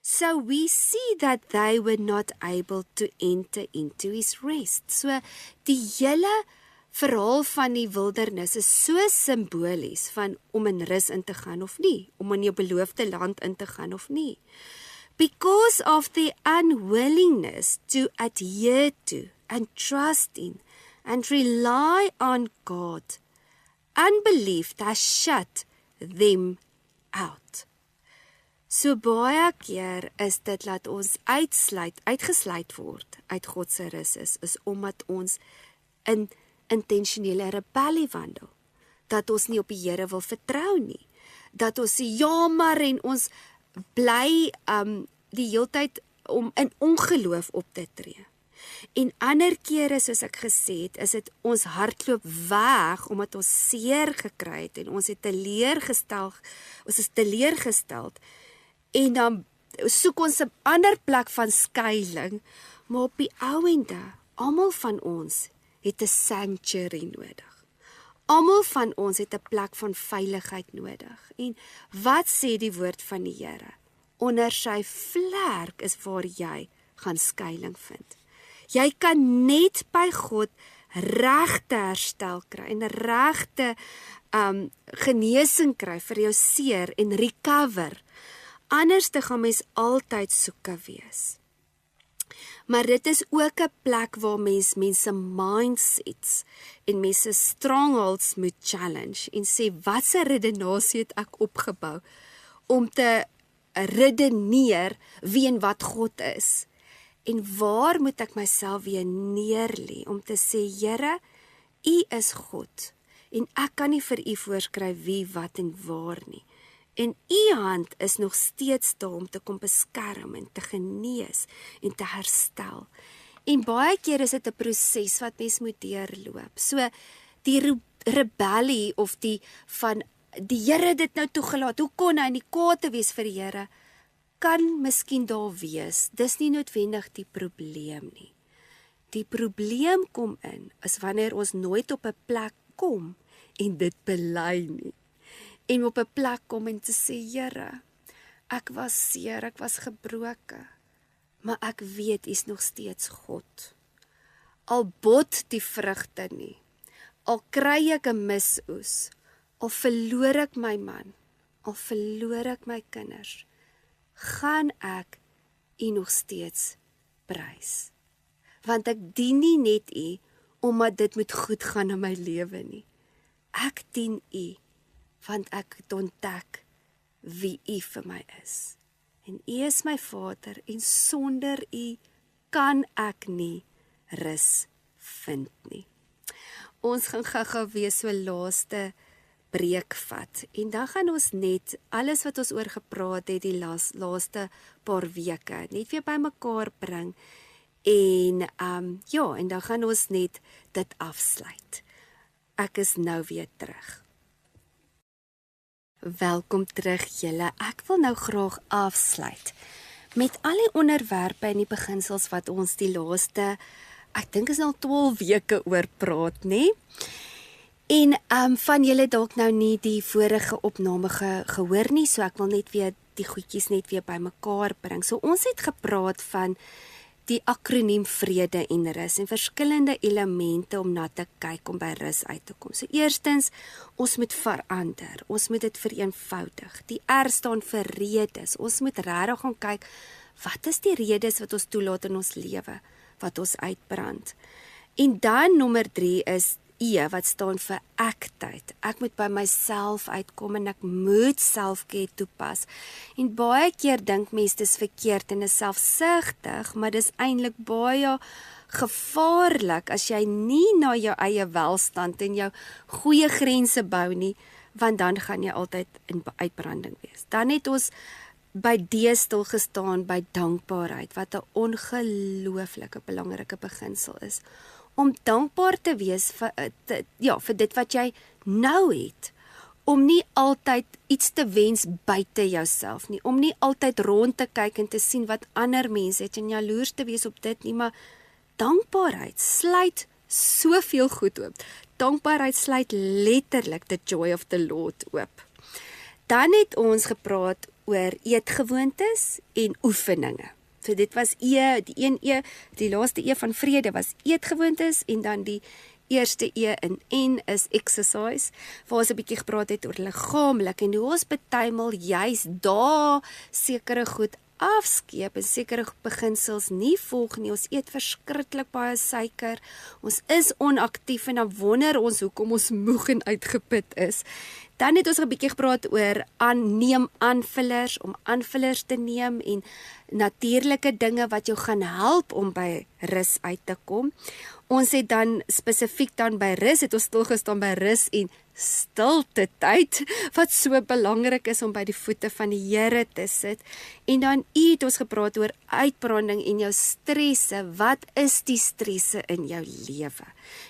So we see that they were not able to enter into his rest." So die hele verhaal van die wildernis is so simbolies van om in rus in te gaan of nie, om in jou beloofde land in te gaan of nie. Because of the unwillingness to adhere to and trust in and rely on God, unbelief has shut them out. So baie keer is dit dat ons uitgesluit word uit God se rus is omdat ons in intentionele rebellie wandel. Dat ons nie op die Here wil vertrou nie. Dat ons sê ja maar en ons bly die heeltyd om in ongeloof op te tree. En ander kere, soos ek gesê het, is dit ons hardloop weg omdat ons seer gekry het en ons is teleurgesteld en dan soek ons 'n ander plek van skuiling, maar op die ouende, almal van ons het 'n sanctuary nodig. Almal van ons het 'n plek van veiligheid nodig. En wat sê die woord van die Here? Onder sy vlerk is waar jy gaan skuiling vind. Jy kan net by God regte herstel kry en regte genesing kry vir jou seer en recover. Anders te gaan mens altyd soeke wees. Maar dit is ook 'n plek waar mense mindsets en mense strongholds moet challenge en sê watse redenasie het ek opgebou om te redeneer wie en wat God is. En waar moet ek myself weer neerlê om te sê, Here, U is God en ek kan nie vir U voorskryf wie, wat en waar nie. En U hand is nog steeds daar om te kom beskerm en te genees en te herstel. En baie keer is dit 'n proses wat mens moet deurloop. So die rebellie of die Here dit nou toegelaat, hoe kon hy nie kwaad te wees vir die Here, kan miskien daar wees. Dis nie noodwendig die probleem nie. Die probleem kom in, is wanneer ons nooit op 'n plek kom en dit bely nie. En op 'n plek kom en te sê, Here, ek was seer, ek was gebroken, maar ek weet, U is nog steeds God. Al bot die vrugte nie, al kry ek 'n misoes, al verloor ek my man, al verloor ek my kinders, gaan ek U nog steeds prys. Want ek dien nie net U, omdat dit moet goed gaan in my lewe nie. Ek dien U, want ek het ontdek wie U vir my is. En U is my Vader, en sonder U kan ek nie rus vind nie. Ons gaan gou-gou weer so laaste breek vat, en dan gaan ons net alles wat ons oor gepraat het die laaste paar weke, net weer by mekaar bring, en en dan gaan ons net dit afsluit. Ek is nou weer terug. Welkom terug julle. Ek wil nou graag afsluit met al die onderwerpe en die beginsels wat ons die laaste, ek dink is al 12 weke oor praat, nê? En van julle dalk nou nie die vorige opname gehoor nie, so ek wil net weer die goedjies net weer by mekaar bring. So ons het gepraat van die akroniem vrede en rus en verskillende elemente om na te kyk om by rus uit te kom. So eerstens, ons moet verander, ons moet dit vereenvoudig. Die R staan vir redes. Ons moet regtig gaan kyk, wat is die redes wat ons toelaat in ons lewe, wat ons uitbrand. En dan nommer 3 is E wat staan vir ektheid. Ek moet by myself uitkom en ek moet selfcare toepas. En baie keer dink mense dis verkeerd en is selfsugtig, maar dis eintlik baie gevaarlik as jy nie na jou eie welstand en jou goeie grense bou nie, want dan gaan jy altyd in uitbranding wees. Dan het ons by D stil gestaan by dankbaarheid, wat 'n ongelooflike belangrike beginsel is. Om dankbaar te wees vir dit wat jy nou het. Om nie altyd iets te wens buite jouself nie. Om nie altyd rond te kyk en te sien wat ander mense het en jaloers te wees op dit nie, maar dankbaarheid sluit soveel goed oop. Dankbaarheid sluit letterlik the joy of the Lord oop. Dan het ons gepraat oor eetgewoontes en oefeninge. So dit was die laaste E van vrede was eetgewoontes en dan die eerste E in N is exercise, waar ons 'n bietjie gepraat het oor liggaamlik en hoe ons betuimel juis daar sekere goed afskeep en sekere beginsels nie volg nie. Ons eet verskriklik baie suiker, ons is onaktief en dan wonder ons hoekom ons moeg en uitgeput is. Dan het ons 'n bietjie gepraat oor neem aanvullers, om aanvullers te neem en natuurlike dinge wat jou gaan help om by rus uit te kom. Ons het dan spesifiek dan by rus, het ons stilgestaan by rus en stilte tyd, wat so belangrik is om by die voete van die Here te sit. En dan het ons gepraat oor uitbranding en jou stresse. Wat is die stresse in jou lewe?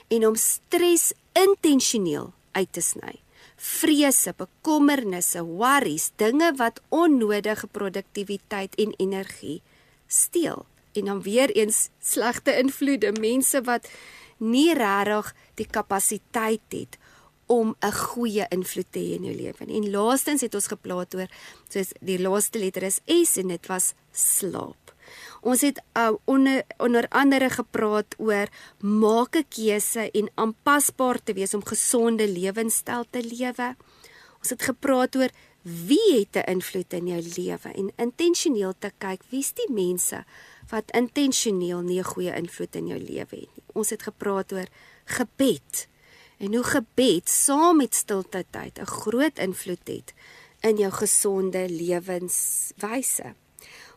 En om stres intentioneel uit te sny. Vrese, bekommernisse, worries, dinge wat onnodige produktiwiteit en energie steel. En dan weer eens slegte invloede, mense wat nie regtig die kapasiteit het om 'n goeie invloed te hê in jou lewe. En laastens het ons gepraat oor, soos die laaste letter is S en dit was slaap. Ons het onder andere gepraat oor maak 'n keuse en aanpasbaar te wees om gesonde lewenstyl te lewe. Ons het gepraat oor wie het 'n invloed in jou lewe en intentioneel te kyk wie's die mense wat intentioneel nie 'n goeie invloed in jou lewe het nie. Ons het gepraat oor gebed en hoe gebed saam met stilte tyd 'n groot invloed het in jou gesonde lewenswyse.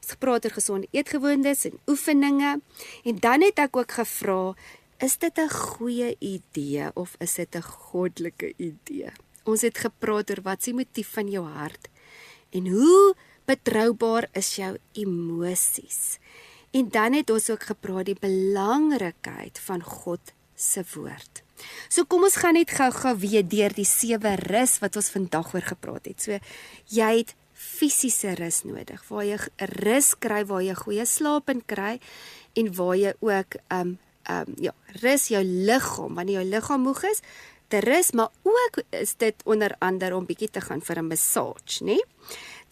Ons gepraat oor gesonde eetgewoontes en oefeninge en dan het ek ook gevra, is dit 'n goeie idee of is dit 'n goddelike idee? Ons het gepraat oor wat is die motief van jou hart en hoe betroubaar is jou emosies. En dan het ons ook gepraat die belangrikheid van God se woord. So kom ons gaan net gou-gou weer deur die 7 rus wat ons vandag oor gepraat het. So jy het fisiese rus nodig, waar jy rus kry, waar jy goeie slaap in kry en waar jy ook rus jou liggaam, wanneer jou liggaam moeg is, te rus, maar ook is dit onder andere om bietjie te gaan vir 'n massage, né?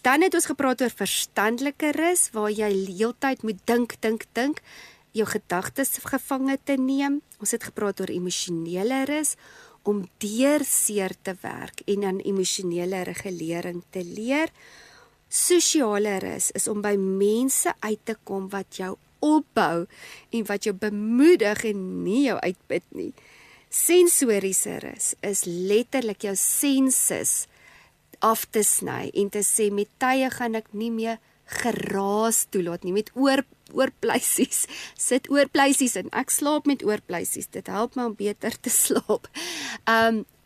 Dan het ons gepraat oor verstandelike rus, waar jy heeltyd moet dink, jou gedagtes gevange te neem. Ons het gepraat oor emosionele rus, om deur seer te werk en aan emosionele regulering te leer. Sosiale rus is om by mense uit te kom wat jou opbou en wat jou bemoedig en nie jou uitput nie. Sensoriese rus is letterlik jou senses af te sny en te sê met tye gaan ek nie meer geraas toelaat nie, met oorpleisies, sit oorpleisies in, ek slaap met oorpleisies, dit help my om beter te slaap.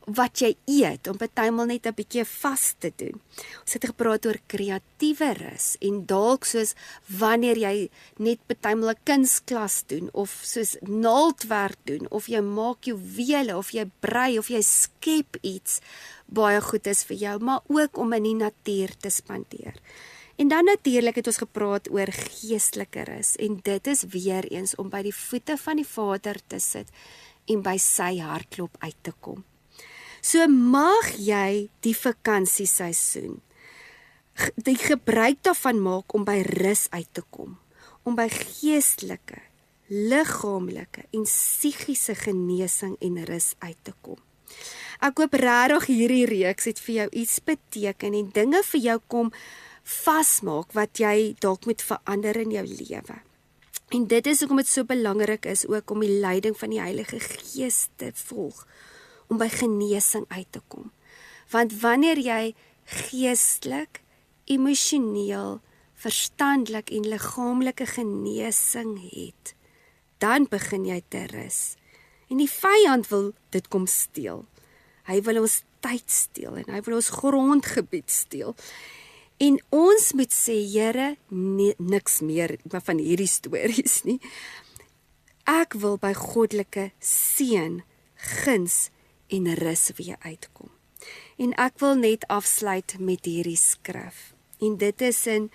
Wat jy eet, om partymal net 'n bietjie vas te doen. Ons het gepraat oor kreatiewe rus, en dalk soos wanneer jy net partymal 'n kunsklas doen, of soos naaldwerk doen, of jy maak juwele, of jy brei, of jy skep iets, baie goed is vir jou, maar ook om in die natuur te spandeer. En dan natuurlik het ons gepraat oor geestelike rus, en dit is weer eens om by die voete van die Vader te sit, en by sy hartklop uit te kom. So mag jy die vakansieseisoen die gebruik daarvan maak om by rus uit te kom, om by geestelike, liggaamlike en psigiese genesing en rus uit te kom. Ek hoop regtig hierdie reeks het vir jou iets beteken en dinge vir jou kom vasmaak wat jy dalk moet verander in jou lewe. En dit is hoekom dit so belangrik is ook om die leiding van die Heilige Gees te volg, om by genesing uit te kom. Want wanneer jy geestelik, emosioneel, verstandelik en liggaamlike genesing het, dan begin jy te rus. En die vyand wil dit kom steel. Hy wil ons tyd steel en hy wil ons grondgebied steel. En ons moet sê, Here, niks meer van hierdie stories nie. Ek wil by goddelike seën, guns en rus weer uitkom. En ek wil net afsluit met hierdie skrif. En dit is in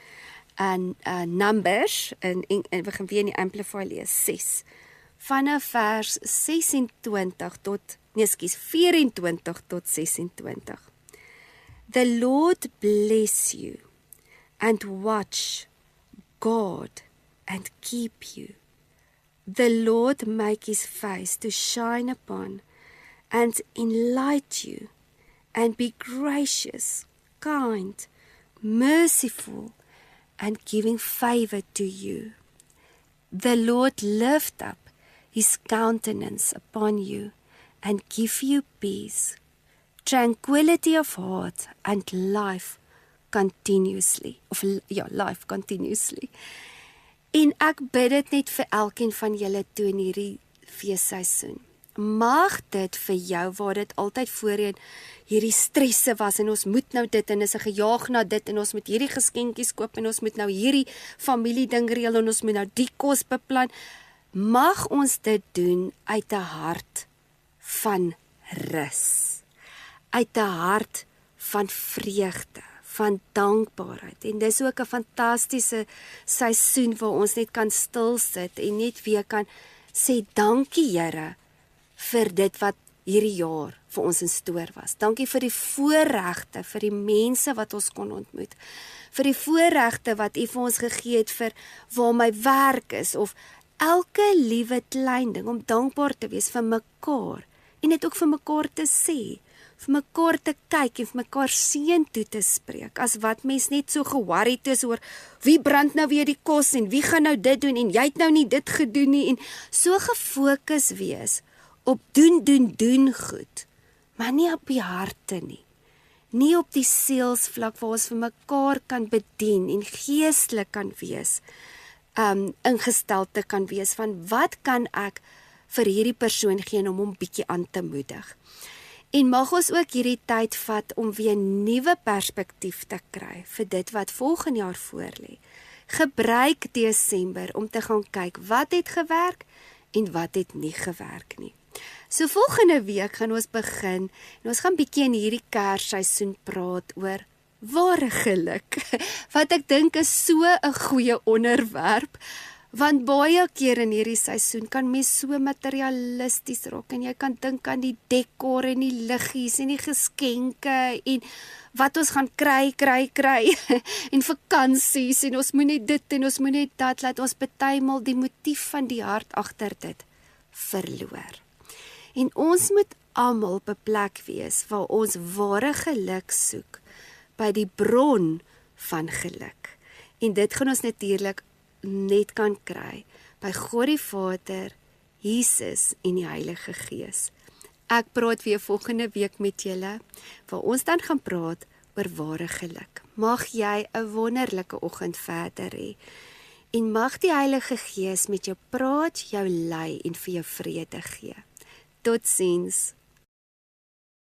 Numbers, en we gaan weer in die Amplify lees, 6. Vanaf vers 24 tot 26. The Lord bless you and watch God and keep you. The Lord make his face to shine upon and enlighten you and be gracious, kind, merciful and giving favor to you. The Lord lift up his countenance upon you and give you peace, tranquility of heart and life continuously. Life continuously. En ek bid dit net vir elkeen van julle toe in hierdie feesseisoen. Mag dit vir jou, waar dit altyd voorheen hierdie stresse was en ons moet nou dit en is 'n gejaag na dit en ons moet hierdie geskenkies koop en ons moet nou hierdie familie ding reël en ons moet nou die kos beplan. Mag ons dit doen uit 'n hart van rus, uit 'n hart van vreugde, van dankbaarheid. En dis ook 'n fantastiese seisoen waar ons net kan stil sit en net weer kan sê dankie Here vir dit wat hierdie jaar vir ons in stoor was. Dankie vir die voorregte, vir die mense wat ons kon ontmoet, vir die voorregte wat U vir ons gegee het vir waar my werk is, of elke liewe klein ding, om dankbaar te wees vir mekaar, en dit ook vir mekaar te sê, vir mekaar te kyk en vir mekaar seën toe te spreek, as wat mens net so ge-worried is oor wie brand nou weer die kos en wie gaan nou dit doen en jy het nou nie dit gedoen nie, en so gefokus wees op doen goed, maar nie op die harte nie. Nie op die sielsvlak waar ons vir mekaar kan bedien en geestelik kan wees, ingestel te kan wees van wat kan ek vir hierdie persoon gee om hom bietjie aan te moedig. En mag ons ook hierdie tyd vat om weer nuwe perspektief te kry vir dit wat volgende jaar voorlê. Gebruik Desember om te gaan kyk wat het gewerk en wat het nie gewerk nie. So volgende week gaan ons begin en ons gaan bietjie in hierdie Kersseisoen praat oor ware geluk. Wat ek dink is so 'n goeie onderwerp, want baie keer in hierdie seisoen kan mens so materialisties raak en jy kan dink aan die dekor en die liggies en die geskenke en wat ons gaan kry en vakansies en ons moet net dit en ons moet net dat, laat ons partymal die motief van die hart agter dit verloor. En ons moet almal op 'n plek wees waar ons ware geluk soek by die bron van geluk. En dit gaan ons natuurlik net kan kry by God die Vader, Jesus en die Heilige Gees. Ek praat weer volgende week met julle, waar ons dan gaan praat oor ware geluk. Mag jy 'n wonderlike oggend verder hê. En mag die Heilige Gees met jou praat, jou lei en vir jou vrede gee. Totsiens.